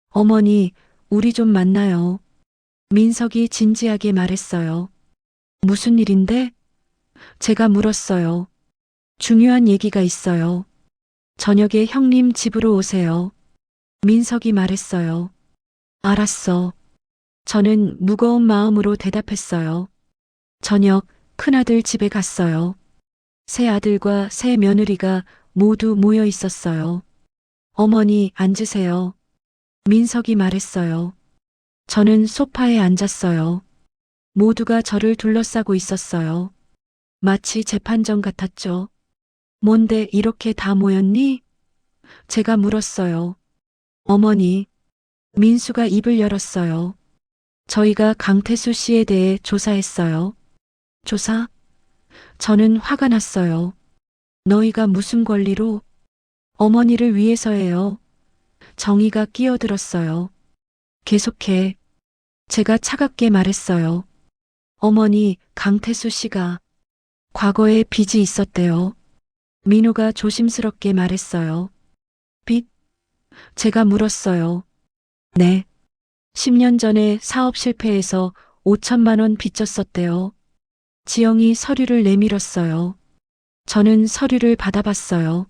Speaker 1: 어머니, 우리 좀 만나요. 민석이 진지하게 말했어요. 무슨 일인데? 제가 물었어요. 중요한 얘기가 있어요. 저녁에 형님 집으로 오세요. 민석이 말했어요. 알았어. 저는 무거운 마음으로 대답했어요. 저녁 큰아들 집에 갔어요. 새 아들과 새 며느리가 모두 모여 있었어요. 어머니, 앉으세요. 민석이 말했어요. 저는 소파에 앉았어요. 모두가 저를 둘러싸고 있었어요. 마치 재판정 같았죠. 뭔데 이렇게 다 모였니? 제가 물었어요. 어머니, 민수가 입을 열었어요. 저희가 강태수 씨에 대해 조사했어요. 조사? 저는 화가 났어요. 너희가 무슨 권리로? 어머니를 위해서예요. 정의가 끼어들었어요. 계속해. 제가 차갑게 말했어요. 어머니, 강태수 씨가 과거에 빚이 있었대요. 민호가 조심스럽게 말했어요. 빚? 제가 물었어요. 네. 10년 전에 사업 실패해서 5천만 원 빚졌었대요. 지영이 서류를 내밀었어요. 저는 서류를 받아봤어요.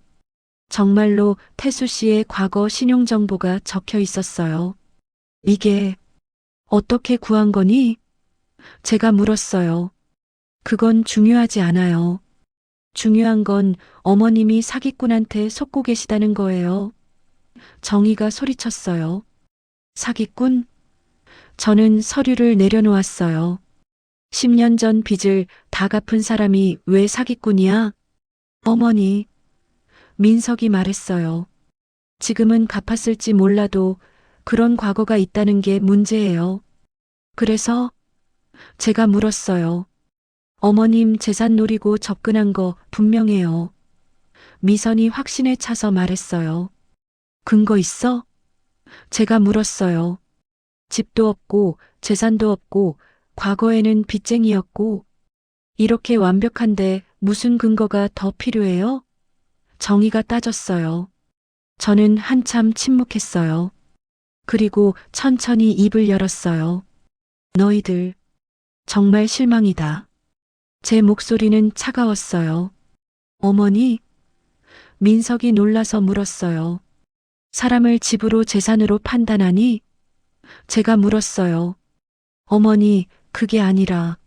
Speaker 1: 정말로 태수 씨의 과거 신용정보가 적혀 있었어요. 이게 어떻게 구한 거니? 제가 물었어요. 그건 중요하지 않아요. 중요한 건 어머님이 사기꾼한테 속고 계시다는 거예요. 정희가 소리쳤어요. 사기꾼? 저는 서류를 내려놓았어요. 10년 전 빚을 다 갚은 사람이 왜 사기꾼이야? 어머니, 민석이 말했어요. 지금은 갚았을지 몰라도 그런 과거가 있다는 게 문제예요. 그래서 제가 물었어요. 어머님 재산 노리고 접근한 거 분명해요. 미선이 확신에 차서 말했어요. 근거 있어? 제가 물었어요. 집도 없고 재산도 없고 과거에는 빚쟁이였고 이렇게 완벽한데 무슨 근거가 더 필요해요? 정의가 따졌어요. 저는 한참 침묵했어요. 그리고 천천히 입을 열었어요. 너희들 정말 실망이다. 제 목소리는 차가웠어요. 어머니? 민석이 놀라서 물었어요. 사람을 집으로 재산으로 판단하니? 제가 물었어요. 어머니, 그게 아니라.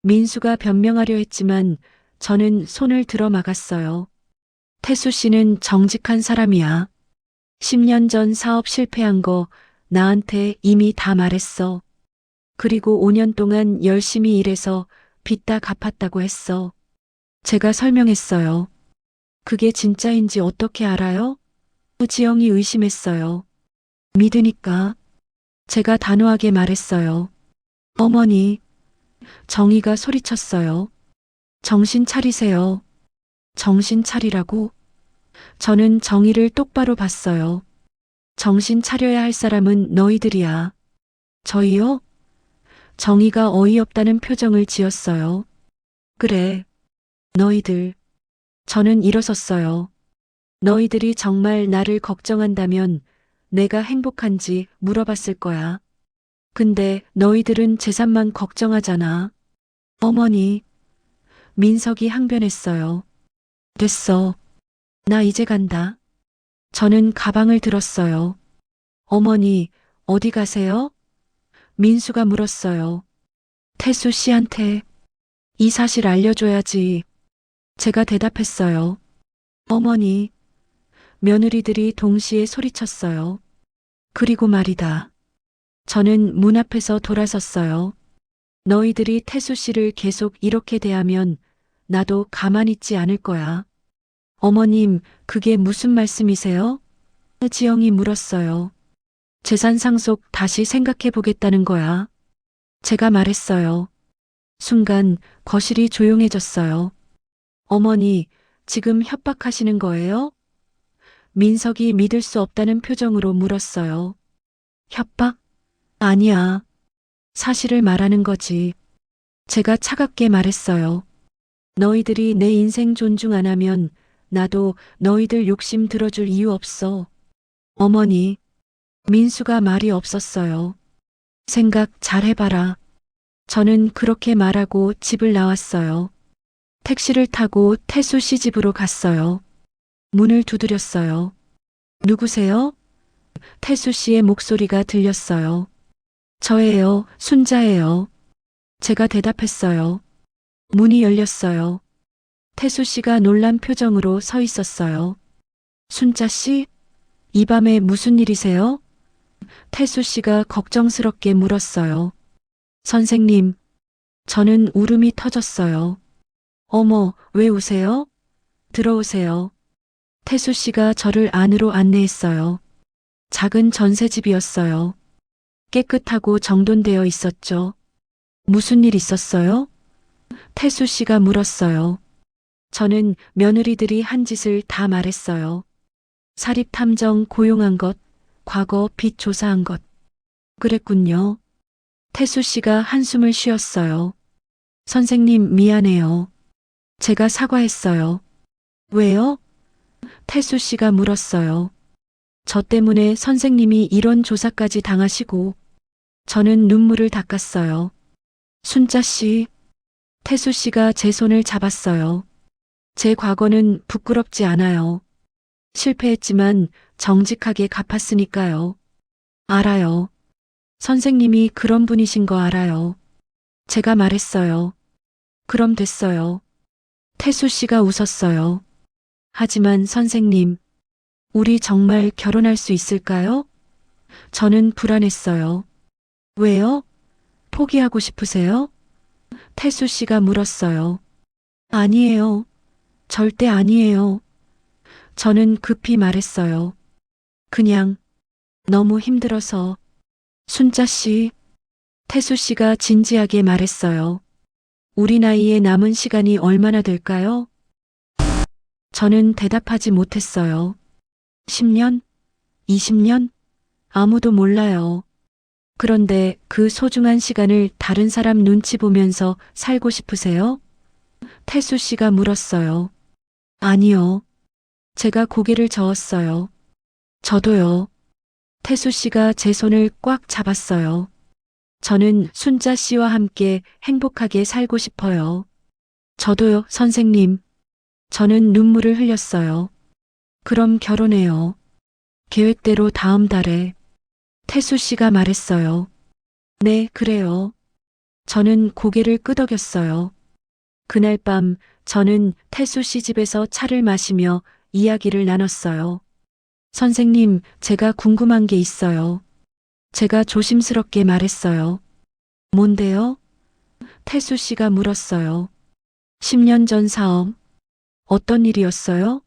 Speaker 1: 민수가 변명하려 했지만 저는 손을 들어 막았어요. 태수 씨는 정직한 사람이야. 10년 전 사업 실패한 거 나한테 이미 다 말했어. 그리고 5년 동안 열심히 일해서 빚 다 갚았다고 했어. 제가 설명했어요. 그게 진짜인지 어떻게 알아요? 지영이 의심했어요. 믿으니까. 제가 단호하게 말했어요. 어머니. 정희가 소리쳤어요. 정신 차리세요. 정신 차리라고? 저는 정희를 똑바로 봤어요. 정신 차려야 할 사람은 너희들이야. 저희요? 정희가 어이없다는 표정을 지었어요. 그래. 너희들. 저는 일어섰어요. 너희들이 정말 나를 걱정한다면 내가 행복한지 물어봤을 거야. 근데 너희들은 재산만 걱정하잖아. 어머니. 민석이 항변했어요. 됐어. 나 이제 간다. 저는 가방을 들었어요. 어머니, 어디 가세요? 민수가 물었어요. 태수 씨한테 이 사실 알려줘야지. 제가 대답했어요. 어머니, 며느리들이 동시에 소리쳤어요. 그리고 말이다. 저는 문 앞에서 돌아섰어요. 너희들이 태수 씨를 계속 이렇게 대하면 나도 가만히 있지 않을 거야. 어머님, 그게 무슨 말씀이세요? 지영이 물었어요. 재산 상속 다시 생각해 보겠다는 거야. 제가 말했어요. 순간 거실이 조용해졌어요. 어머니, 지금 협박하시는 거예요? 민석이 믿을 수 없다는 표정으로 물었어요. 협박? 아니야. 사실을 말하는 거지. 제가 차갑게 말했어요. 너희들이 내 인생 존중 안 하면 나도 너희들 욕심 들어줄 이유 없어. 어머니, 민수가 말이 없었어요. 생각 잘 해봐라. 저는 그렇게 말하고 집을 나왔어요. 택시를 타고 태수 씨 집으로 갔어요. 문을 두드렸어요. 누구세요? 태수 씨의 목소리가 들렸어요. 저예요, 순자예요. 제가 대답했어요. 문이 열렸어요. 태수 씨가 놀란 표정으로 서 있었어요. 순자 씨, 이 밤에 무슨 일이세요? 태수 씨가 걱정스럽게 물었어요. 선생님, 저는 울음이 터졌어요. 어머, 왜 우세요? 들어오세요. 태수 씨가 저를 안으로 안내했어요. 작은 전셋집이었어요. 깨끗하고 정돈되어 있었죠. 무슨 일 있었어요? 태수 씨가 물었어요. 저는 며느리들이 한 짓을 다 말했어요. 사립탐정 고용한 것, 과거 빚 조사한 것. 그랬군요. 태수 씨가 한숨을 쉬었어요. 선생님 미안해요. 제가 사과했어요. 왜요? 태수 씨가 물었어요. 저 때문에 선생님이 이런 조사까지 당하시고. 저는 눈물을 닦았어요. 순자 씨, 태수 씨가 제 손을 잡았어요. 제 과거는 부끄럽지 않아요. 실패했지만 정직하게 갚았으니까요. 알아요. 선생님이 그런 분이신 거 알아요. 제가 말했어요. 그럼 됐어요. 태수 씨가 웃었어요. 하지만 선생님, 우리 정말 결혼할 수 있을까요? 저는 불안했어요. 왜요? 포기하고 싶으세요? 태수 씨가 물었어요. 아니에요. 절대 아니에요. 저는 급히 말했어요. 그냥 너무 힘들어서. 순자 씨, 태수 씨가 진지하게 말했어요. 우리 나이에 남은 시간이 얼마나 될까요? 저는 대답하지 못했어요. 10년? 20년? 아무도 몰라요. 그런데 그 소중한 시간을 다른 사람 눈치 보면서 살고 싶으세요? 태수 씨가 물었어요. 아니요. 제가 고개를 저었어요. 저도요. 태수 씨가 제 손을 꽉 잡았어요. 저는 순자 씨와 함께 행복하게 살고 싶어요. 저도요, 선생님. 저는 눈물을 흘렸어요. 그럼 결혼해요. 계획대로 다음 달에. 태수 씨가 말했어요. 네, 그래요. 저는 고개를 끄덕였어요. 그날 밤 저는 태수 씨 집에서 차를 마시며 이야기를 나눴어요. 선생님, 제가 궁금한 게 있어요. 제가 조심스럽게 말했어요. 뭔데요? 태수 씨가 물었어요. 10년 전 사업. 어떤 일이었어요?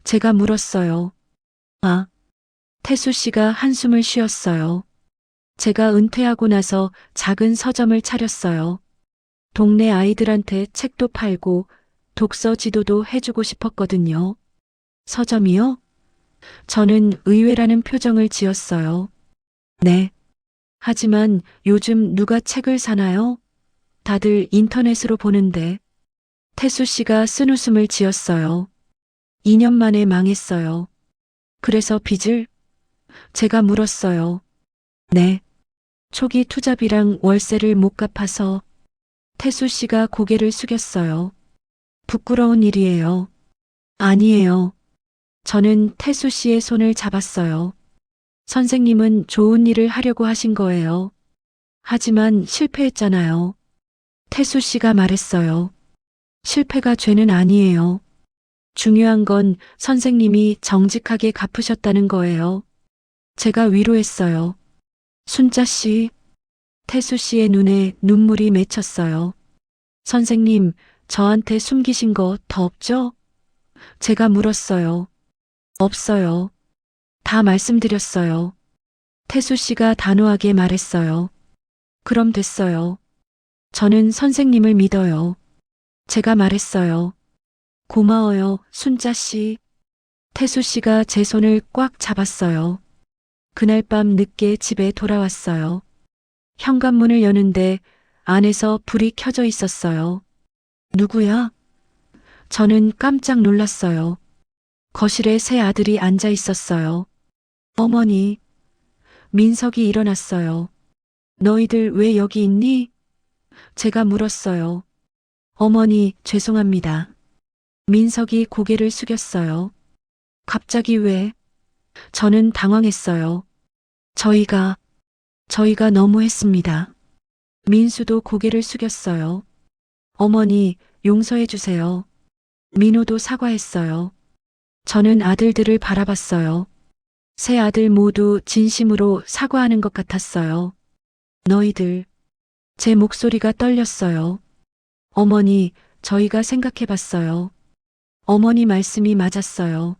Speaker 1: 제가 물었어요. 아, 태수 씨가 한숨을 쉬었어요. 제가 은퇴하고 나서 작은 서점을 차렸어요. 동네 아이들한테 책도 팔고 독서 지도도 해주고 싶었거든요. 서점이요? 저는 의외라는 표정을 지었어요. 네. 하지만 요즘 누가 책을 사나요? 다들 인터넷으로 보는데. 태수 씨가 쓴웃음을 지었어요. 2년 만에 망했어요. 그래서 빚을? 제가 물었어요. 네. 초기 투자비랑 월세를 못 갚아서. 태수 씨가 고개를 숙였어요. 부끄러운 일이에요. 아니에요. 저는 태수 씨의 손을 잡았어요. 선생님은 좋은 일을 하려고 하신 거예요. 하지만 실패했잖아요. 태수 씨가 말했어요. 실패가 죄는 아니에요. 중요한 건 선생님이 정직하게 갚으셨다는 거예요. 제가 위로했어요. 순자 씨, 태수 씨의 눈에 눈물이 맺혔어요. 선생님, 저한테 숨기신 거 더 없죠? 제가 물었어요. 없어요. 다 말씀드렸어요. 태수 씨가 단호하게 말했어요. 그럼 됐어요. 저는 선생님을 믿어요. 제가 말했어요. 고마워요, 순자 씨. 태수 씨가 제 손을 꽉 잡았어요. 그날 밤 늦게 집에 돌아왔어요. 현관문을 여는데 안에서 불이 켜져 있었어요. 누구야? 저는 깜짝 놀랐어요. 거실에 새 아들이 앉아 있었어요. 어머니, 민석이 일어났어요. 너희들 왜 여기 있니? 제가 물었어요. 어머니, 죄송합니다. 민석이 고개를 숙였어요. 갑자기 왜? 저는 당황했어요. 저희가 너무했습니다. 민수도 고개를 숙였어요. 어머니, 용서해 주세요. 민호도 사과했어요. 저는 아들들을 바라봤어요. 세 아들 모두 진심으로 사과하는 것 같았어요. 너희들, 제 목소리가 떨렸어요. 어머니, 저희가 생각해 봤어요. 어머니 말씀이 맞았어요.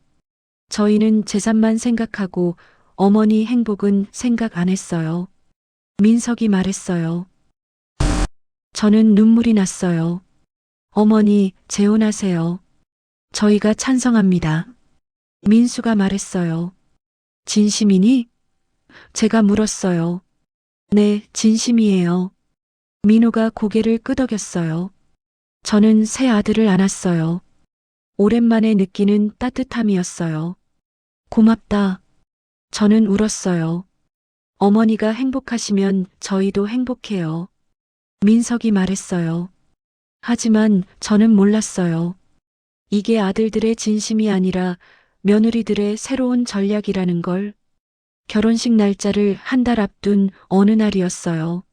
Speaker 1: 저희는 재산만 생각하고 어머니 행복은 생각 안 했어요. 민석이 말했어요. 저는 눈물이 났어요. 어머니, 재혼하세요. 저희가 찬성합니다. 민수가 말했어요. 진심이니? 제가 물었어요. 네, 진심이에요. 민호가 고개를 끄덕였어요. 저는 새 아들을 안았어요. 오랜만에 느끼는 따뜻함이었어요. 고맙다. 저는 울었어요. 어머니가 행복하시면 저희도 행복해요. 민석이 말했어요. 하지만 저는 몰랐어요. 이게 아들들의 진심이 아니라 며느리들의 새로운 전략이라는 걸. 결혼식 날짜를 한 달 앞둔 어느 날이었어요.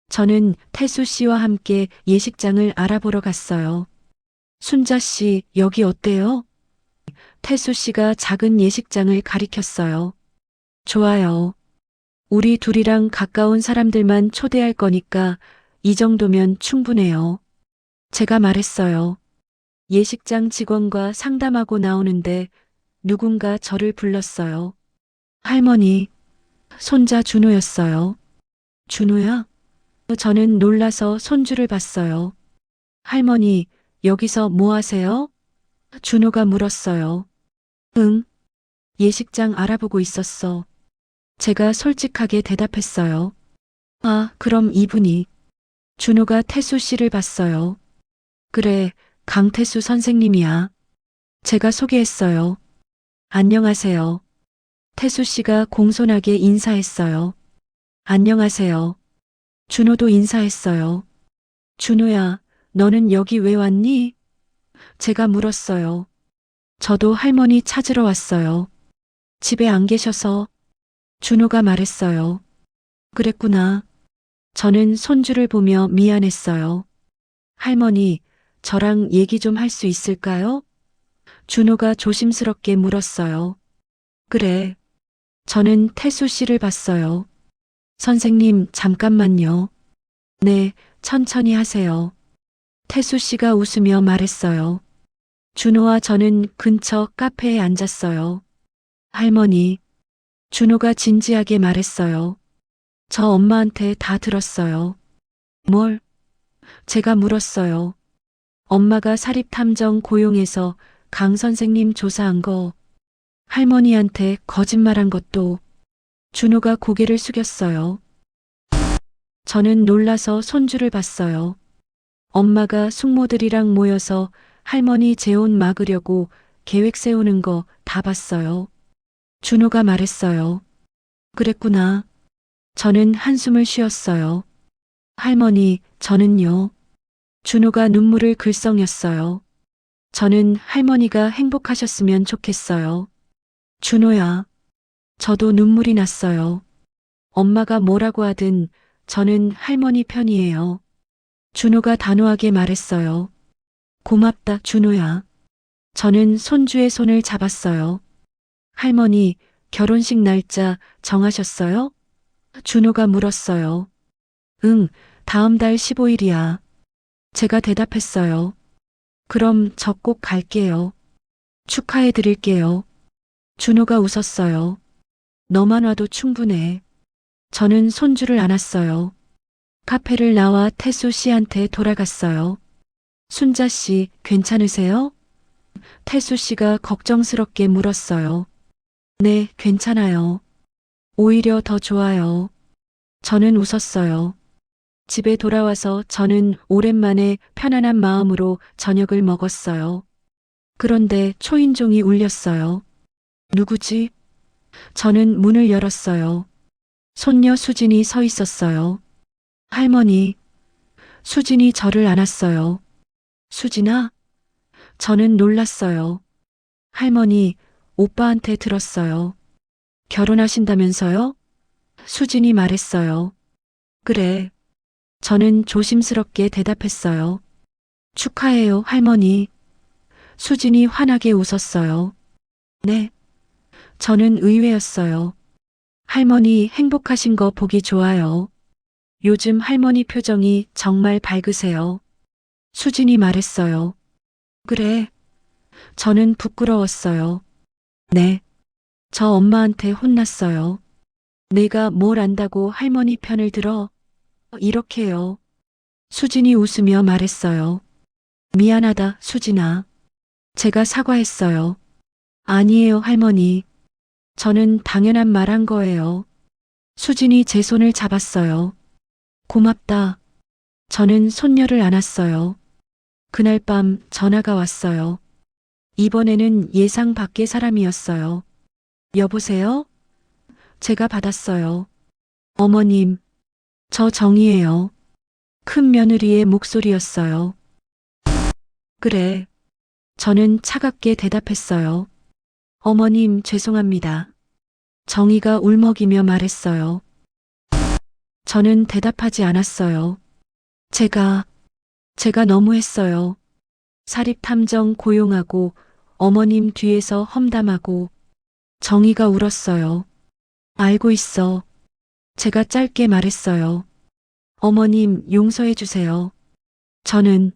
Speaker 1: 저는 태수 씨와 함께 예식장을 알아보러 갔어요. 순자 씨, 여기 어때요? 태수 씨가 작은 예식장을 가리켰어요. 좋아요. 우리 둘이랑 가까운 사람들만 초대할 거니까 이 정도면 충분해요. 제가 말했어요. 예식장 직원과 상담하고 나오는데 누군가 저를 불렀어요. 할머니, 손자 준호였어요. 준호야? 저는 놀라서 손주를 봤어요. 할머니, 여기서 뭐 하세요? 준호가 물었어요. 응, 예식장 알아보고 있었어. 제가 솔직하게 대답했어요. 아, 그럼 이분이. 준호가 태수 씨를 봤어요. 그래, 강태수 선생님이야. 제가 소개했어요. 안녕하세요. 태수 씨가 공손하게 인사했어요. 안녕하세요. 준호도 인사했어요. 준호야, 너는 여기 왜 왔니? 제가 물었어요. 저도 할머니 찾으러 왔어요. 집에 안 계셔서. 준호가 말했어요. 그랬구나. 저는 손주를 보며 미안했어요. 할머니, 저랑 얘기 좀 할 수 있을까요? 준호가 조심스럽게 물었어요. 그래. 저는 태수 씨를 봤어요. 선생님, 잠깐만요. 네, 천천히 하세요. 태수 씨가 웃으며 말했어요. 준호와 저는 근처 카페에 앉았어요. 할머니, 준호가 진지하게 말했어요. 저 엄마한테 다 들었어요. 뭘? 제가 물었어요. 엄마가 사립탐정 고용해서 강 선생님 조사한 거, 할머니한테 거짓말한 것도. 준호가 고개를 숙였어요. 저는 놀라서 손주를 봤어요. 엄마가 숙모들이랑 모여서 할머니 재혼 막으려고 계획 세우는 거 다 봤어요. 준호가 말했어요. 그랬구나. 저는 한숨을 쉬었어요. 할머니, 저는요. 준호가 눈물을 글썽였어요. 저는 할머니가 행복하셨으면 좋겠어요. 준호야. 저도 눈물이 났어요. 엄마가 뭐라고 하든 저는 할머니 편이에요. 준호가 단호하게 말했어요. 고맙다, 준호야. 저는 손주의 손을 잡았어요. 할머니, 결혼식 날짜 정하셨어요? 준호가 물었어요. 응, 다음 달 15일이야. 제가 대답했어요. 그럼 저 꼭 갈게요. 축하해 드릴게요. 준호가 웃었어요. 너만 와도 충분해. 저는 손주를 안았어요. 카페를 나와 태수 씨한테 돌아갔어요. 순자 씨, 괜찮으세요? 태수 씨가 걱정스럽게 물었어요. 네, 괜찮아요. 오히려 더 좋아요. 저는 웃었어요. 집에 돌아와서 저는 오랜만에 편안한 마음으로 저녁을 먹었어요. 그런데 초인종이 울렸어요. 누구지? 저는 문을 열었어요. 손녀 수진이 서 있었어요. 할머니, 수진이 저를 안았어요. 수진아? 저는 놀랐어요. 할머니, 오빠한테 들었어요. 결혼하신다면서요? 수진이 말했어요. 그래. 저는 조심스럽게 대답했어요. 축하해요, 할머니. 수진이 환하게 웃었어요. 네. 저는 의외였어요. 할머니 행복하신 거 보기 좋아요. 요즘 할머니 표정이 정말 밝으세요. 수진이 말했어요. 그래. 저는 부끄러웠어요. 네. 저 엄마한테 혼났어요. 내가 뭘 안다고 할머니 편을 들어? 이렇게요. 수진이 웃으며 말했어요. 미안하다, 수진아. 제가 사과했어요. 아니에요, 할머니. 저는 당연한 말 한 거예요. 수진이 제 손을 잡았어요. 고맙다. 저는 손녀를 안았어요. 그날 밤 전화가 왔어요. 이번에는 예상 밖의 사람이었어요. 여보세요? 제가 받았어요. 어머님, 저 정이에요. 큰 며느리의 목소리였어요. 그래. 저는 차갑게 대답했어요. 어머님, 죄송합니다. 정희가 울먹이며 말했어요. 저는 대답하지 않았어요. 제가 너무했어요. 사립탐정 고용하고 어머님 뒤에서 험담하고 정희가 울었어요. 알고 있어. 제가 짧게 말했어요. 어머님 용서해 주세요. 저는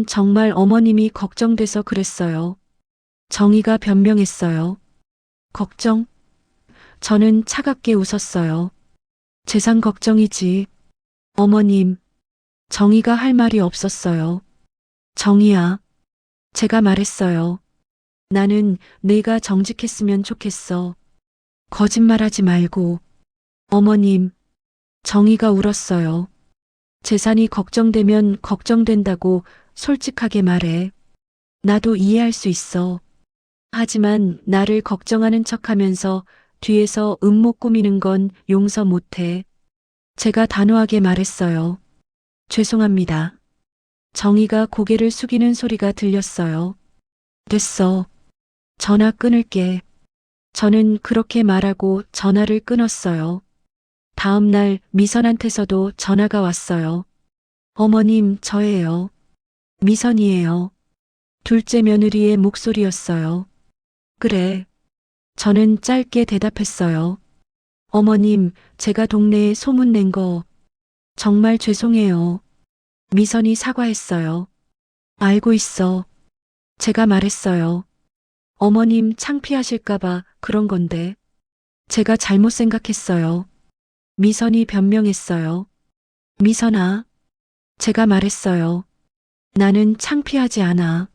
Speaker 1: 정말 어머님이 걱정돼서 그랬어요. 정희가 변명했어요. 걱정? 저는 차갑게 웃었어요. 재산 걱정이지. 어머님, 정희가 할 말이 없었어요. 정희야, 제가 말했어요. 나는 내가 정직했으면 좋겠어. 거짓말하지 말고. 어머님, 정희가 울었어요. 재산이 걱정되면 걱정된다고 솔직하게 말해. 나도 이해할 수 있어. 하지만 나를 걱정하는 척하면서 뒤에서 음모 꾸미는 건 용서 못해. 제가 단호하게 말했어요. 죄송합니다. 정희가 고개를 숙이는 소리가 들렸어요. 됐어. 전화 끊을게. 저는 그렇게 말하고 전화를 끊었어요. 다음 날 미선한테서도 전화가 왔어요. 어머님, 저예요. 미선이에요. 둘째 며느리의 목소리였어요. 그래. 저는 짧게 대답했어요. 어머님, 제가 동네에 소문낸 거 정말 죄송해요. 미선이 사과했어요. 알고 있어. 제가 말했어요. 어머님 창피하실까봐 그런 건데. 제가 잘못 생각했어요. 미선이 변명했어요. 미선아, 제가 말했어요. 나는 창피하지 않아.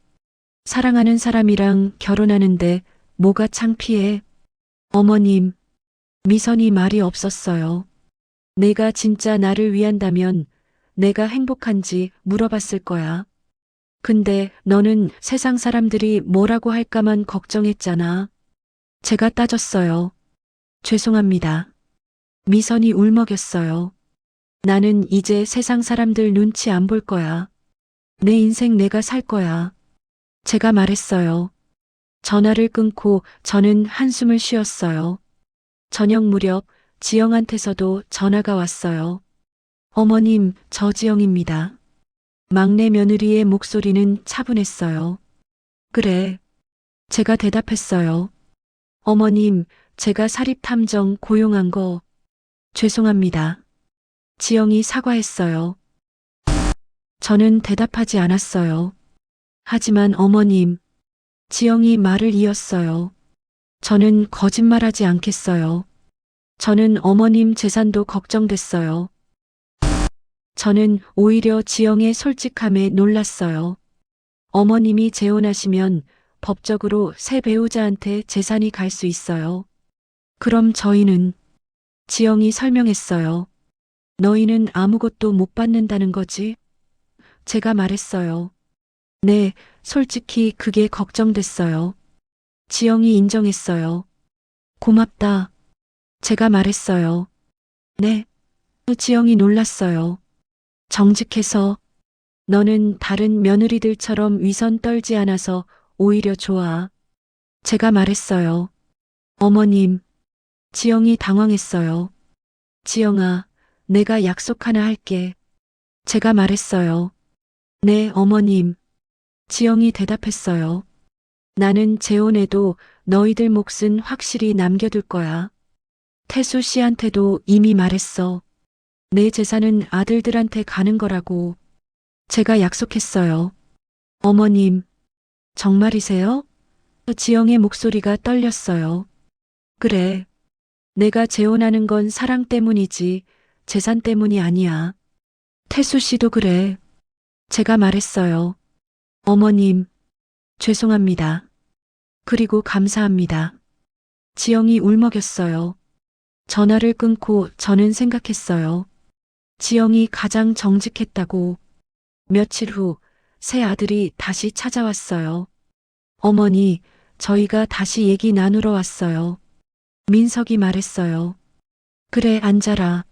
Speaker 1: 사랑하는 사람이랑 결혼하는데 뭐가 창피해? 어머님, 미선이 말이 없었어요. 내가 진짜 나를 위한다면 내가 행복한지 물어봤을 거야. 근데 너는 세상 사람들이 뭐라고 할까만 걱정했잖아. 제가 따졌어요. 죄송합니다. 미선이 울먹였어요. 나는 이제 세상 사람들 눈치 안 볼 거야. 내 인생 내가 살 거야. 제가 말했어요. 전화를 끊고 저는 한숨을 쉬었어요. 저녁 무렵 지영한테서도 전화가 왔어요. 어머님, 저 지영입니다. 막내 며느리의 목소리는 차분했어요. 그래. 제가 대답했어요. 어머님, 제가 사립탐정 고용한 거 죄송합니다. 지영이 사과했어요. 저는 대답하지 않았어요. 하지만 어머님, 지영이 말을 이었어요. 저는 거짓말하지 않겠어요. 저는 어머님 재산도 걱정됐어요. 저는 오히려 지영의 솔직함에 놀랐어요. 어머님이 재혼하시면 법적으로 새 배우자한테 재산이 갈 수 있어요. 그럼 저희는 지영이 설명했어요. 너희는 아무것도 못 받는다는 거지? 제가 말했어요. 네, 솔직히 그게 걱정됐어요. 지영이 인정했어요. 고맙다. 제가 말했어요. 네. 지영이 놀랐어요. 정직해서 너는 다른 며느리들처럼 위선 떨지 않아서 오히려 좋아. 제가 말했어요. 어머님. 지영이 당황했어요. 지영아, 내가 약속 하나 할게. 제가 말했어요. 네, 어머님. 지영이 대답했어요. 나는 재혼해도 너희들 몫은 확실히 남겨둘 거야. 태수 씨한테도 이미 말했어. 내 재산은 아들들한테 가는 거라고. 제가 약속했어요. 어머님, 정말이세요? 지영의 목소리가 떨렸어요. 그래. 내가 재혼하는 건 사랑 때문이지 재산 때문이 아니야. 태수 씨도 그래. 제가 말했어요. 어머님, 죄송합니다. 그리고 감사합니다. 지영이 울먹였어요. 전화를 끊고 저는 생각했어요. 지영이 가장 정직했다고. 며칠 후 새 아들이 다시 찾아왔어요. 어머니, 저희가 다시 얘기 나누러 왔어요. 민석이 말했어요. 그래, 앉아라.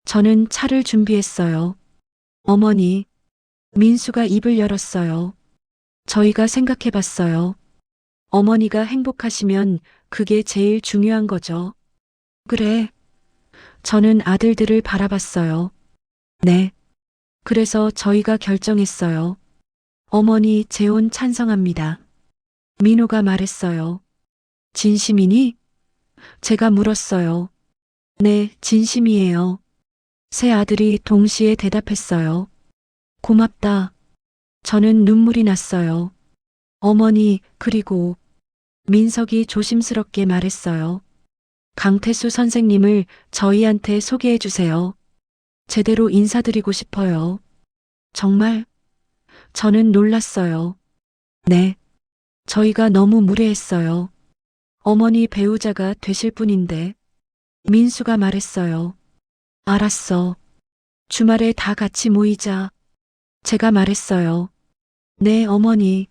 Speaker 1: 저는 차를 준비했어요. 어머니, 민수가 입을 열었어요. 저희가 생각해 봤어요. 어머니가 행복하시면 그게 제일 중요한 거죠. 그래. 저는 아들들을 바라봤어요. 네. 그래서 저희가 결정했어요. 어머니 재혼 찬성합니다. 민호가 말했어요. 진심이니? 제가 물었어요. 네, 진심이에요. 새 아들이 동시에 대답했어요. 고맙다. 저는 눈물이 났어요. 어머니, 그리고 민석이 조심스럽게 말했어요. 강태수 선생님을 저희한테 소개해 주세요. 제대로 인사드리고 싶어요. 정말? 저는 놀랐어요. 네. 저희가 너무 무례했어요. 어머니 배우자가 되실 분인데. 민수가 말했어요. 알았어. 주말에 다 같이 모이자. 제가 말했어요. 네, 어머니.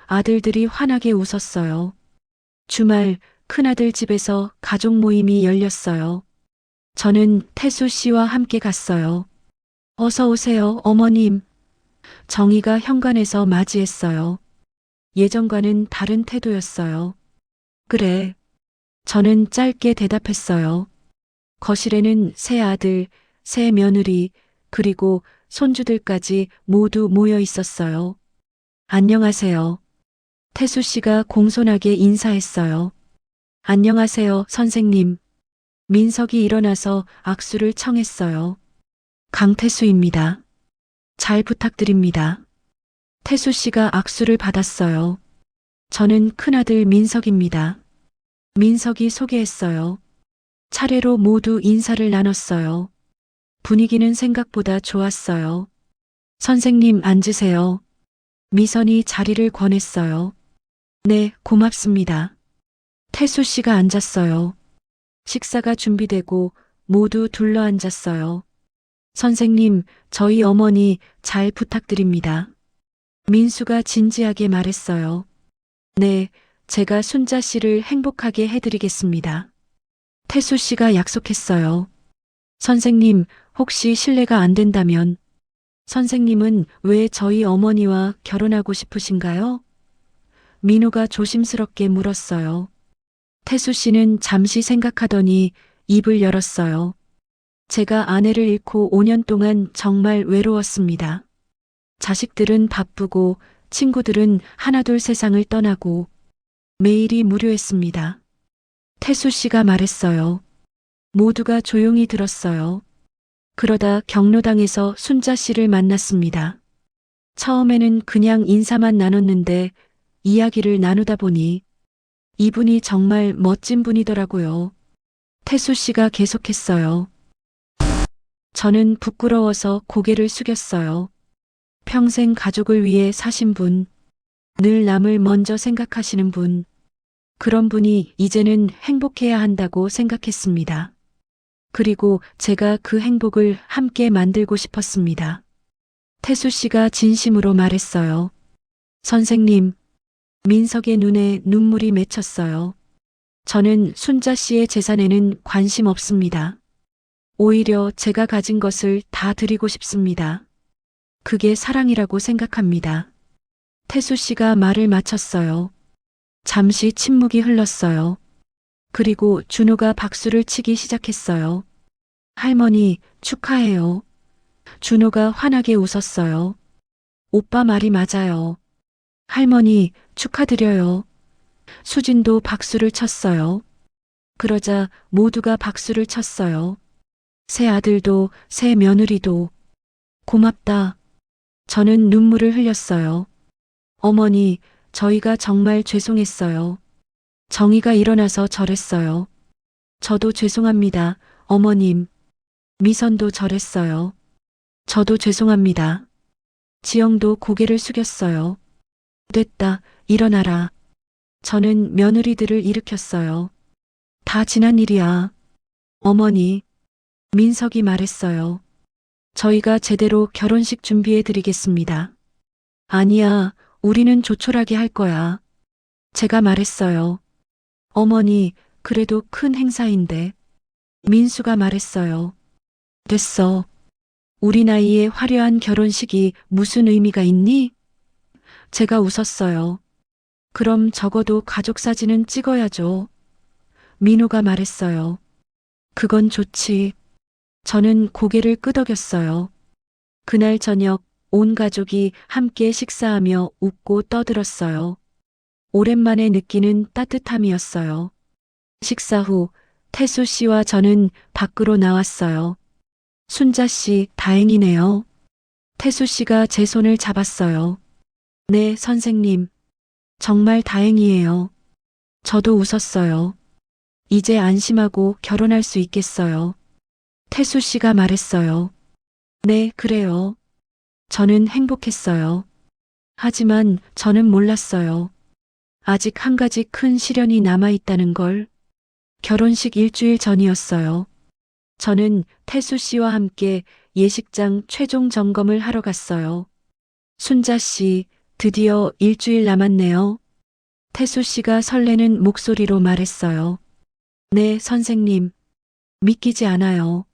Speaker 1: 아들들이 환하게 웃었어요. 주말 큰아들 집에서 가족 모임이 열렸어요. 저는 태수 씨와 함께 갔어요. 어서 오세요, 어머님. 정희가 현관에서 맞이했어요. 예전과는 다른 태도였어요. 그래. 저는 짧게 대답했어요. 거실에는 새 아들, 새 며느리, 그리고 손주들까지 모두 모여 있었어요. 안녕하세요. 태수 씨가 공손하게 인사했어요. 안녕하세요, 선생님. 민석이 일어나서 악수를 청했어요. 강태수입니다. 잘 부탁드립니다. 태수 씨가 악수를 받았어요. 저는 큰아들 민석입니다. 민석이 소개했어요. 차례로 모두 인사를 나눴어요. 분위기는 생각보다 좋았어요. 선생님 앉으세요. 미선이 자리를 권했어요. 네, 고맙습니다. 태수 씨가 앉았어요. 식사가 준비되고 모두 둘러앉았어요. 선생님, 저희 어머니 잘 부탁드립니다. 민수가 진지하게 말했어요. 네, 제가 순자 씨를 행복하게 해드리겠습니다. 태수 씨가 약속했어요. 선생님, 혹시 실례가 안 된다면 선생님은 왜 저희 어머니와 결혼하고 싶으신가요? 민호가 조심스럽게 물었어요. 태수 씨는 잠시 생각하더니 입을 열었어요. 제가 아내를 잃고 5년 동안 정말 외로웠습니다. 자식들은 바쁘고 친구들은 하나둘 세상을 떠나고 매일이 무료했습니다. 태수 씨가 말했어요. 모두가 조용히 들었어요. 그러다 경로당에서 순자 씨를 만났습니다. 처음에는 그냥 인사만 나눴는데 이야기를 나누다 보니 이분이 정말 멋진 분이더라고요. 태수 씨가 계속했어요. 저는 부끄러워서 고개를 숙였어요. 평생 가족을 위해 사신 분, 늘 남을 먼저 생각하시는 분, 그런 분이 이제는 행복해야 한다고 생각했습니다. 그리고 제가 그 행복을 함께 만들고 싶었습니다. 태수 씨가 진심으로 말했어요. 선생님, 민석의 눈에 눈물이 맺혔어요. 저는 순자 씨의 재산에는 관심 없습니다. 오히려 제가 가진 것을 다 드리고 싶습니다. 그게 사랑이라고 생각합니다. 태수 씨가 말을 마쳤어요. 잠시 침묵이 흘렀어요. 그리고 준호가 박수를 치기 시작했어요. 할머니, 축하해요. 준호가 환하게 웃었어요. 오빠 말이 맞아요. 할머니, 축하드려요. 수진도 박수를 쳤어요. 그러자 모두가 박수를 쳤어요. 새 아들도 새 며느리도 고맙다. 저는 눈물을 흘렸어요. 어머니, 저희가 정말 죄송했어요. 정희가 일어나서 절했어요. 저도 죄송합니다, 어머님. 미선도 절했어요. 저도 죄송합니다. 지영도 고개를 숙였어요. 됐다, 일어나라. 저는 며느리들을 일으켰어요. 다 지난 일이야. 어머니, 민석이 말했어요. 저희가 제대로 결혼식 준비해 드리겠습니다. 아니야, 우리는 조촐하게 할 거야. 제가 말했어요. 어머니, 그래도 큰 행사인데. 민수가 말했어요. 됐어. 우리 나이에 화려한 결혼식이 무슨 의미가 있니? 제가 웃었어요. 그럼 적어도 가족 사진은 찍어야죠. 민호가 말했어요. 그건 좋지. 저는 고개를 끄덕였어요. 그날 저녁 온 가족이 함께 식사하며 웃고 떠들었어요. 오랜만에 느끼는 따뜻함이었어요. 식사 후 태수 씨와 저는 밖으로 나왔어요. 순자 씨, 다행이네요. 태수 씨가 제 손을 잡았어요. 네, 선생님. 정말 다행이에요. 저도 웃었어요. 이제 안심하고 결혼할 수 있겠어요. 태수 씨가 말했어요. 네, 그래요. 저는 행복했어요. 하지만 저는 몰랐어요. 아직 한 가지 큰 시련이 남아있다는 걸. 결혼식 일주일 전이었어요. 저는 태수 씨와 함께 예식장 최종 점검을 하러 갔어요. 순자 씨, 드디어 일주일 남았네요. 태수 씨가 설레는 목소리로 말했어요. 네, 선생님. 믿기지 않아요.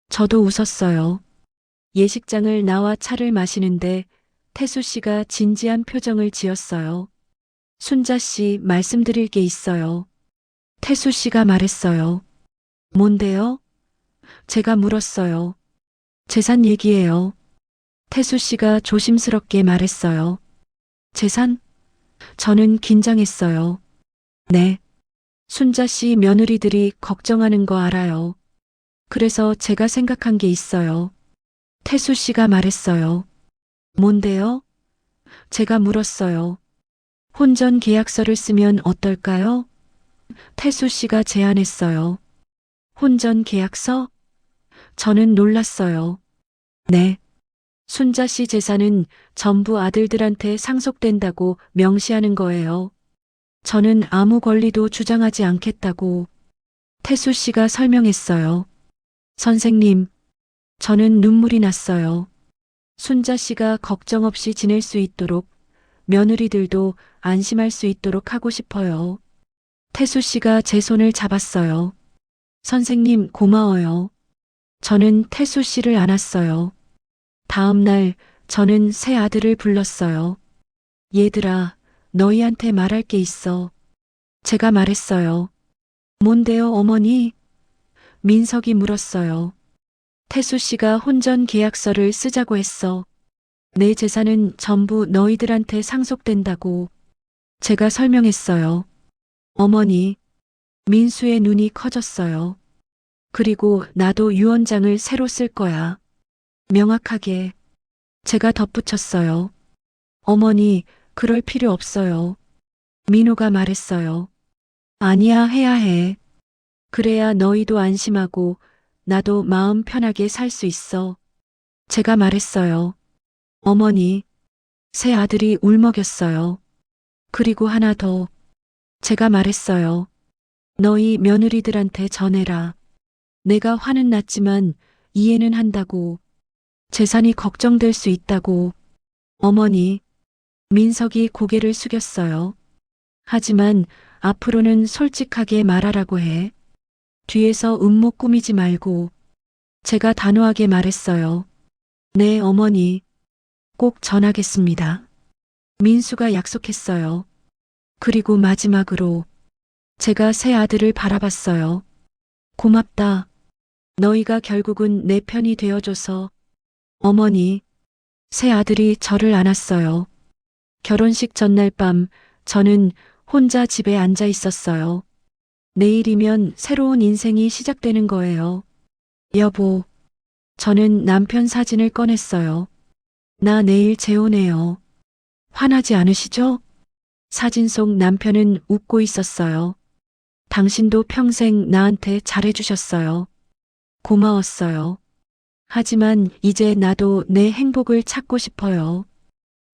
Speaker 1: 저도 웃었어요. 예식장을 나와 차를 마시는데 태수 씨가 진지한 표정을 지었어요. 순자 씨, 말씀드릴 게 있어요. 태수 씨가 말했어요. 뭔데요? 제가 물었어요. 재산 얘기예요. 태수 씨가 조심스럽게 말했어요. 재산? 저는 긴장했어요. 네. 순자 씨 며느리들이 걱정하는 거 알아요. 그래서 제가 생각한 게 있어요. 태수 씨가 말했어요. 뭔데요? 제가 물었어요. 혼전 계약서를 쓰면 어떨까요? 태수 씨가 제안했어요. 혼전 계약서? 저는 놀랐어요. 네. 순자 씨 재산은 전부 아들들한테 상속된다고 명시하는 거예요. 저는 아무 권리도 주장하지 않겠다고 태수 씨가 설명했어요. 선생님, 저는 눈물이 났어요. 순자 씨가 걱정 없이 지낼 수 있도록 며느리들도 안심할 수 있도록 하고 싶어요. 태수 씨가 제 손을 잡았어요. 선생님, 고마워요. 저는 태수 씨를 안았어요. 다음 날 저는 새 아들을 불렀어요. 얘들아, 너희한테 말할 게 있어. 제가 말했어요. 뭔데요, 어머니? 민석이 물었어요. 태수 씨가 혼전 계약서를 쓰자고 했어. 내 재산은 전부 너희들한테 상속된다고. 제가 설명했어요. 어머니, 민수의 눈이 커졌어요. 그리고 나도 유언장을 새로 쓸 거야. 명확하게. 제가 덧붙였어요. 어머니, 그럴 필요 없어요. 민호가 말했어요. 아니야, 해야 해. 그래야 너희도 안심하고 나도 마음 편하게 살 수 있어. 제가 말했어요. 어머니, 새 아들이 울먹였어요. 그리고 하나 더. 제가 말했어요. 너희 며느리들한테 전해라. 내가 화는 났지만 이해는 한다고. 재산이 걱정될 수 있다고. 어머니, 민석이 고개를 숙였어요. 하지만 앞으로는 솔직하게 말하라고 해. 뒤에서 음모 꾸미지 말고. 제가 단호하게 말했어요. 네, 어머니. 꼭 전하겠습니다. 민수가 약속했어요. 그리고 마지막으로 제가 새 아들을 바라봤어요. 고맙다. 너희가 결국은 내 편이 되어줘서. 어머니, 새 아들이 저를 안았어요. 결혼식 전날 밤 저는 혼자 집에 앉아 있었어요. 내일이면 새로운 인생이 시작되는 거예요. 여보, 저는 남편 사진을 꺼냈어요. 나 내일 재혼해요. 화나지 않으시죠? 사진 속 남편은 웃고 있었어요. 당신도 평생 나한테 잘해주셨어요. 고마웠어요. 하지만 이제 나도 내 행복을 찾고 싶어요.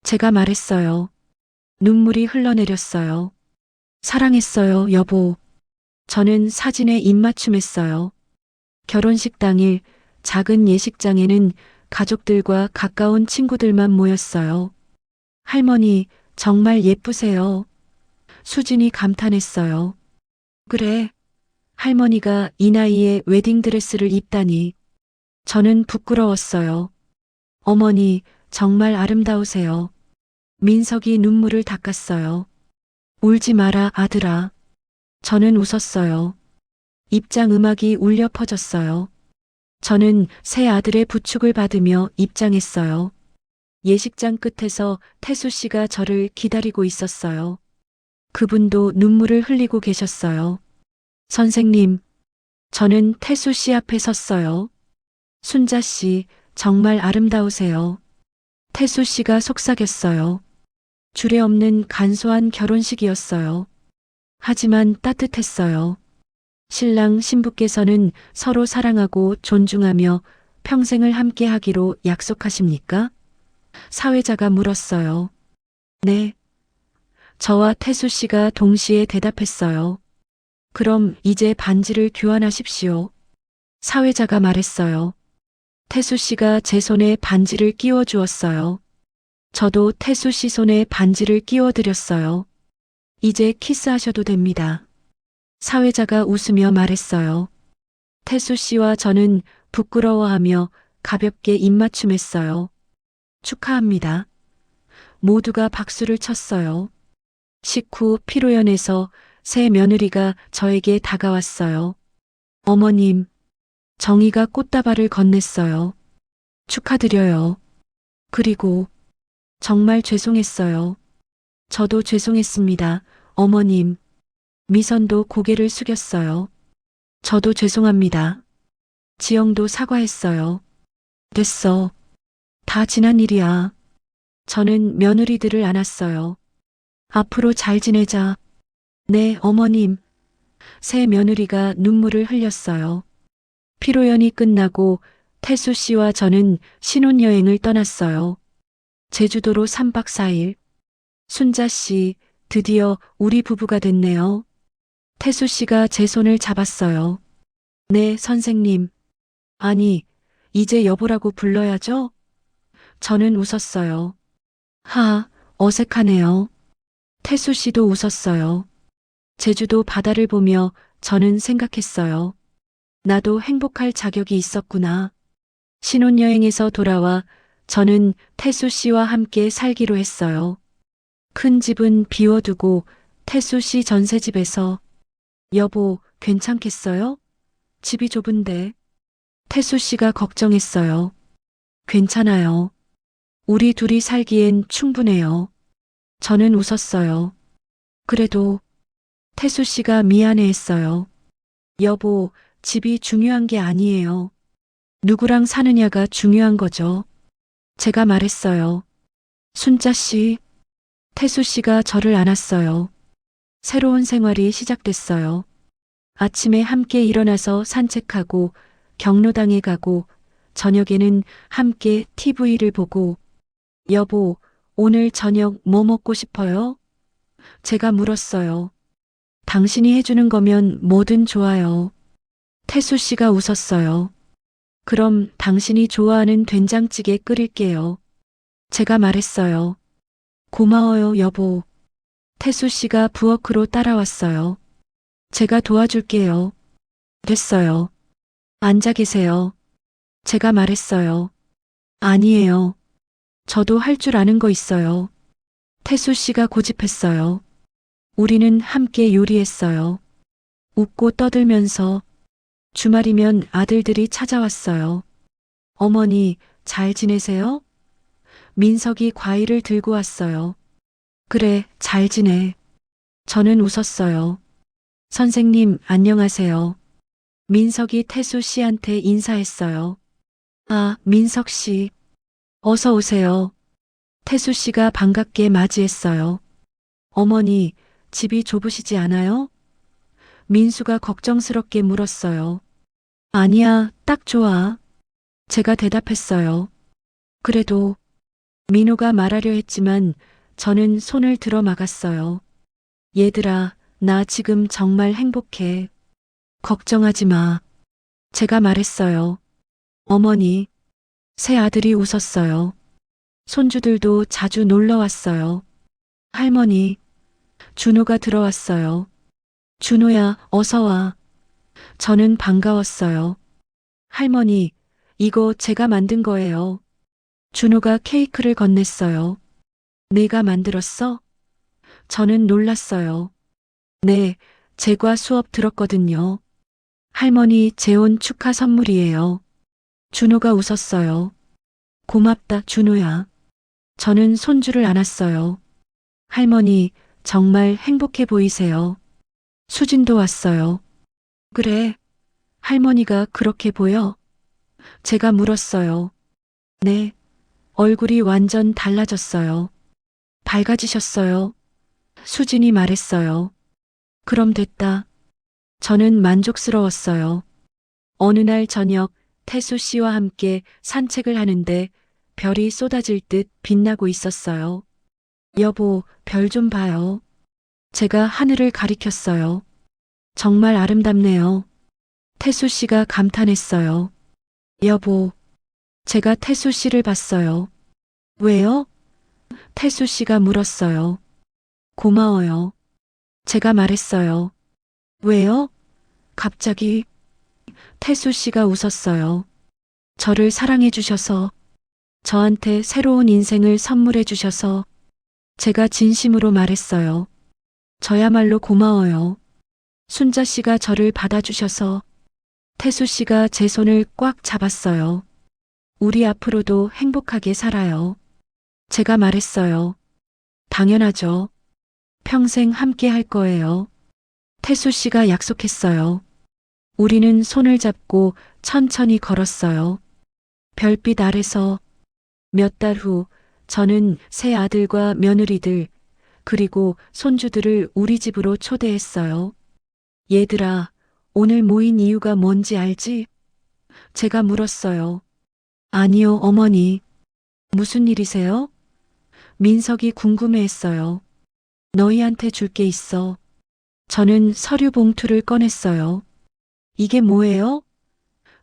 Speaker 1: 제가 말했어요. 눈물이 흘러내렸어요. 사랑했어요, 여보. 저는 사진에 입맞춤했어요. 결혼식 당일 작은 예식장에는 가족들과 가까운 친구들만 모였어요. 할머니, 정말 예쁘세요. 수진이 감탄했어요. 그래. 할머니가 이 나이에 웨딩드레스를 입다니. 저는 부끄러웠어요. 어머니, 정말 아름다우세요. 민석이 눈물을 닦았어요. 울지 마라, 아들아. 저는 웃었어요. 입장 음악이 울려 퍼졌어요. 저는 새 아들의 부축을 받으며 입장했어요. 예식장 끝에서 태수 씨가 저를 기다리고 있었어요. 그분도 눈물을 흘리고 계셨어요. 선생님, 저는 태수 씨 앞에 섰어요. 순자 씨, 정말 아름다우세요. 태수 씨가 속삭였어요. 주례없는 간소한 결혼식이었어요. 하지만 따뜻했어요. 신랑 신부께서는 서로 사랑하고 존중하며 평생을 함께 하기로 약속하십니까? 사회자가 물었어요. 네. 저와 태수 씨가 동시에 대답했어요. 그럼 이제 반지를 교환하십시오. 사회자가 말했어요. 태수 씨가 제 손에 반지를 끼워 주었어요. 저도 태수 씨 손에 반지를 끼워 드렸어요. 이제 키스하셔도 됩니다. 사회자가 웃으며 말했어요. 태수 씨와 저는 부끄러워하며 가볍게 입맞춤했어요. 축하합니다. 모두가 박수를 쳤어요. 식후 피로연에서 새 며느리가 저에게 다가왔어요. 어머님, 정희가 꽃다발을 건넸어요. 축하드려요. 그리고 정말 죄송했어요. 저도 죄송했습니다. 어머님. 미선도 고개를 숙였어요. 저도 죄송합니다. 지영도 사과했어요. 됐어. 다 지난 일이야. 저는 며느리들을 안았어요. 앞으로 잘 지내자. 네, 어머님. 새 며느리가 눈물을 흘렸어요. 피로연이 끝나고 태수 씨와 저는 신혼여행을 떠났어요. 제주도로 3박 4일. 순자 씨, 드디어 우리 부부가 됐네요. 태수 씨가 제 손을 잡았어요. 네, 선생님. 아니, 이제 여보라고 불러야죠? 저는 웃었어요. 어색하네요. 태수 씨도 웃었어요. 제주도 바다를 보며 저는 생각했어요. 나도 행복할 자격이 있었구나. 신혼여행에서 돌아와 저는 태수 씨와 함께 살기로 했어요. 큰 집은 비워두고 태수 씨 전셋집에서. 여보, 괜찮겠어요? 집이 좁은데. 태수 씨가 걱정했어요. 괜찮아요. 우리 둘이 살기엔 충분해요. 저는 웃었어요. 그래도 태수 씨가 미안해했어요. 여보, 집이 중요한 게 아니에요. 누구랑 사느냐가 중요한 거죠. 제가 말했어요. 순자 씨. 태수 씨가 저를 안았어요. 새로운 생활이 시작됐어요. 아침에 함께 일어나서 산책하고 경로당에 가고 저녁에는 함께 TV를 보고. 여보, 오늘 저녁 뭐 먹고 싶어요? 제가 물었어요. 당신이 해주는 거면 뭐든 좋아요. 태수 씨가 웃었어요. 그럼 당신이 좋아하는 된장찌개 끓일게요. 제가 말했어요. 고마워요, 여보. 태수 씨가 부엌으로 따라왔어요. 제가 도와줄게요. 됐어요. 앉아 계세요. 제가 말했어요. 아니에요. 저도 할 줄 아는 거 있어요. 태수 씨가 고집했어요. 우리는 함께 요리했어요. 웃고 떠들면서 주말이면 아들들이 찾아왔어요. 어머니, 잘 지내세요? 민석이 과일을 들고 왔어요. 그래, 잘 지내. 저는 웃었어요. 선생님, 안녕하세요. 민석이 태수 씨한테 인사했어요. 아, 민석 씨. 어서 오세요. 태수 씨가 반갑게 맞이했어요. 어머니, 집이 좁으시지 않아요? 민수가 걱정스럽게 물었어요. 아니야, 딱 좋아. 제가 대답했어요. 그래도 민호가 말하려 했지만 저는 손을 들어 막았어요. 얘들아, 나 지금 정말 행복해. 걱정하지 마. 제가 말했어요. 어머니, 새 아들이 웃었어요. 손주들도 자주 놀러 왔어요. 할머니, 준호가 들어왔어요. 준호야, 어서 와. 저는 반가웠어요. 할머니, 이거 제가 만든 거예요. 준호가 케이크를 건넸어요. 내가 만들었어? 저는 놀랐어요. 네, 제과 수업 들었거든요. 할머니 재혼 축하 선물이에요. 준호가 웃었어요. 고맙다, 준호야. 저는 손주를 안았어요. 할머니, 정말 행복해 보이세요. 수진도 왔어요. 그래, 할머니가 그렇게 보여? 제가 물었어요. 네, 얼굴이 완전 달라졌어요. 밝아지셨어요. 수진이 말했어요. 그럼 됐다. 저는 만족스러웠어요. 어느 날 저녁 태수 씨와 함께 산책을 하는데 별이 쏟아질 듯 빛나고 있었어요. 여보, 별 좀 봐요. 제가 하늘을 가리켰어요. 정말 아름답네요. 태수 씨가 감탄했어요. 여보, 제가 태수 씨를 봤어요. 왜요? 태수 씨가 물었어요. 고마워요. 제가 말했어요. 왜요? 갑자기 태수 씨가 웃었어요. 저를 사랑해 주셔서, 저한테 새로운 인생을 선물해 주셔서, 제가 진심으로 말했어요. 저야말로 고마워요. 순자 씨가 저를 받아주셔서, 태수 씨가 제 손을 꽉 잡았어요. 우리 앞으로도 행복하게 살아요. 제가 말했어요. 당연하죠. 평생 함께 할 거예요. 태수 씨가 약속했어요. 우리는 손을 잡고 천천히 걸었어요. 별빛 아래서 몇 달 후 저는 새 아들과 며느리들 그리고 손주들을 우리 집으로 초대했어요. 얘들아, 오늘 모인 이유가 뭔지 알지? 제가 물었어요. 아니요, 어머니. 무슨 일이세요? 민석이 궁금해했어요. 너희한테 줄 게 있어. 저는 서류 봉투를 꺼냈어요. 이게 뭐예요?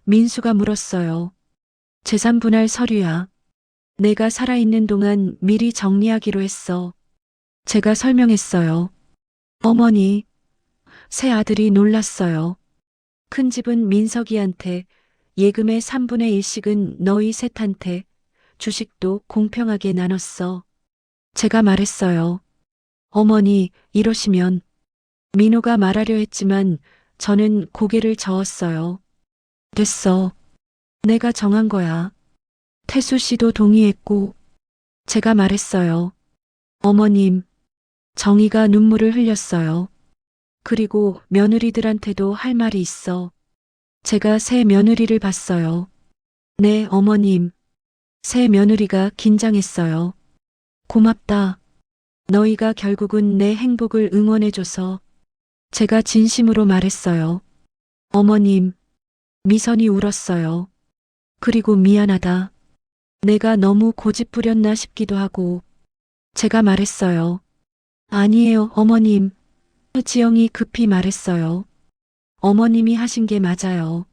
Speaker 1: 민수가 물었어요. 재산 분할 서류야. 내가 살아있는 동안 미리 정리하기로 했어. 제가 설명했어요. 어머니, 새 아들이 놀랐어요. 큰 집은 민석이한테, 예금의 3분의 1씩은 너희 셋한테, 주식도 공평하게 나눴어. 제가 말했어요. 어머니, 이러시면. 민호가 말하려 했지만 저는 고개를 저었어요. 됐어. 내가 정한 거야. 태수 씨도 동의했고, 제가 말했어요. 어머님, 정의가 눈물을 흘렸어요. 그리고 며느리들한테도 할 말이 있어. 제가 새 며느리를 봤어요. 네, 어머님. 새 며느리가 긴장했어요. 고맙다. 너희가 결국은 내 행복을 응원해줘서. 제가 진심으로 말했어요. 어머님, 미선이 울었어요. 그리고 미안하다. 내가 너무 고집부렸나 싶기도 하고. 제가 말했어요. 아니에요, 어머님. 지영이 급히 말했어요. 어머님이 하신 게 맞아요.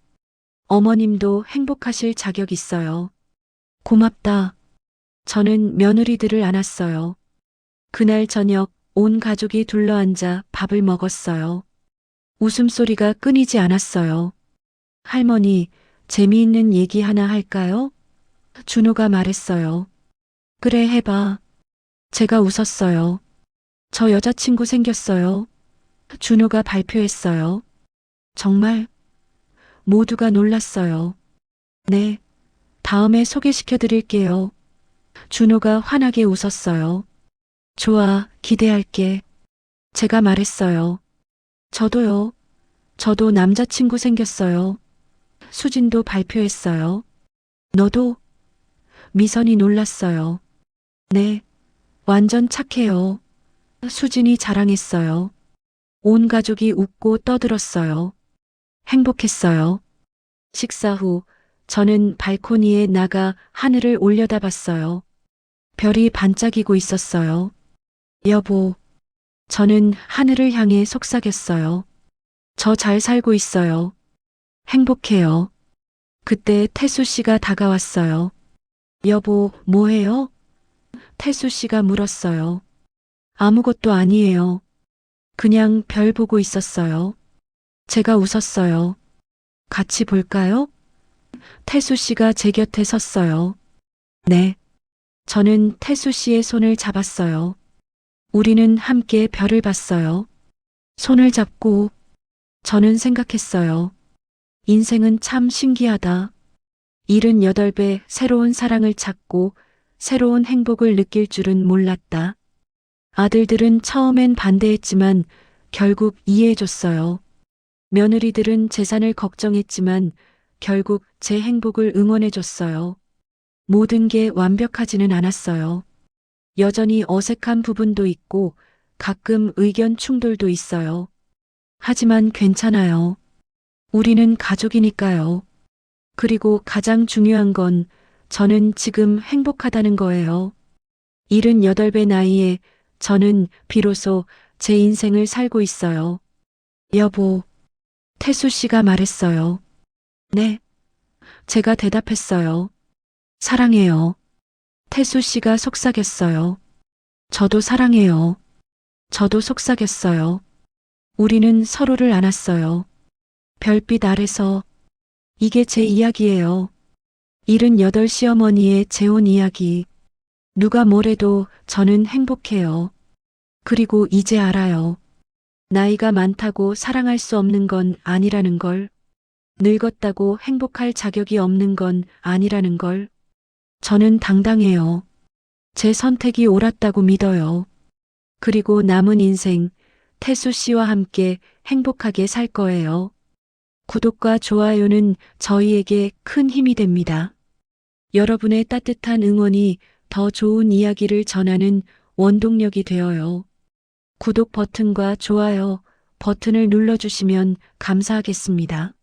Speaker 1: 어머님도 행복하실 자격 있어요. 고맙다. 저는 며느리들을 안았어요. 그날 저녁 온 가족이 둘러앉아 밥을 먹었어요. 웃음소리가 끊이지 않았어요. 할머니, 재미있는 얘기 하나 할까요? 준호가 말했어요. 그래, 해봐. 제가 웃었어요. 저 여자친구 생겼어요. 준호가 발표했어요. 정말 모두가 놀랐어요. 네, 다음에 소개시켜 드릴게요. 준호가 환하게 웃었어요. 좋아, 기대할게. 제가 말했어요. 저도요. 저도 남자친구 생겼어요. 수진도 발표했어요. 너도? 미선이 놀랐어요. 네, 완전 착해요. 수진이 자랑했어요. 온 가족이 웃고 떠들었어요. 행복했어요. 식사 후 저는 발코니에 나가 하늘을 올려다봤어요. 별이 반짝이고 있었어요. 여보, 저는 하늘을 향해 속삭였어요. 저 잘 살고 있어요. 행복해요. 그때 태수 씨가 다가왔어요. 여보, 뭐해요? 태수 씨가 물었어요. 아무것도 아니에요. 그냥 별 보고 있었어요. 제가 웃었어요. 같이 볼까요? 태수 씨가 제 곁에 섰어요. 네. 저는 태수 씨의 손을 잡았어요. 우리는 함께 별을 봤어요. 손을 잡고 저는 생각했어요. 인생은 참 신기하다. 78배 새로운 사랑을 찾고 새로운 행복을 느낄 줄은 몰랐다. 아들들은 처음엔 반대했지만 결국 이해해줬어요. 며느리들은 재산을 걱정했지만 결국 제 행복을 응원해줬어요. 모든 게 완벽하지는 않았어요. 여전히 어색한 부분도 있고 가끔 의견 충돌도 있어요. 하지만 괜찮아요. 우리는 가족이니까요. 그리고 가장 중요한 건 저는 지금 행복하다는 거예요. 78배 나이에 저는 비로소 제 인생을 살고 있어요. 여보, 태수 씨가 말했어요. 네. 제가 대답했어요. 사랑해요. 태수 씨가 속삭였어요. 저도 사랑해요. 저도 속삭였어요. 우리는 서로를 안았어요. 별빛 아래서 이게 제 이야기예요. 78 시어머니의 재혼 이야기. 누가 뭐래도 저는 행복해요. 그리고 이제 알아요. 나이가 많다고 사랑할 수 없는 건 아니라는 걸. 늙었다고 행복할 자격이 없는 건 아니라는 걸. 저는 당당해요. 제 선택이 옳았다고 믿어요. 그리고 남은 인생 태수 씨와 함께 행복하게 살 거예요. 구독과 좋아요는 저희에게 큰 힘이 됩니다. 여러분의 따뜻한 응원이 더 좋은 이야기를 전하는 원동력이 되어요. 구독 버튼과 좋아요 버튼을 눌러주시면 감사하겠습니다.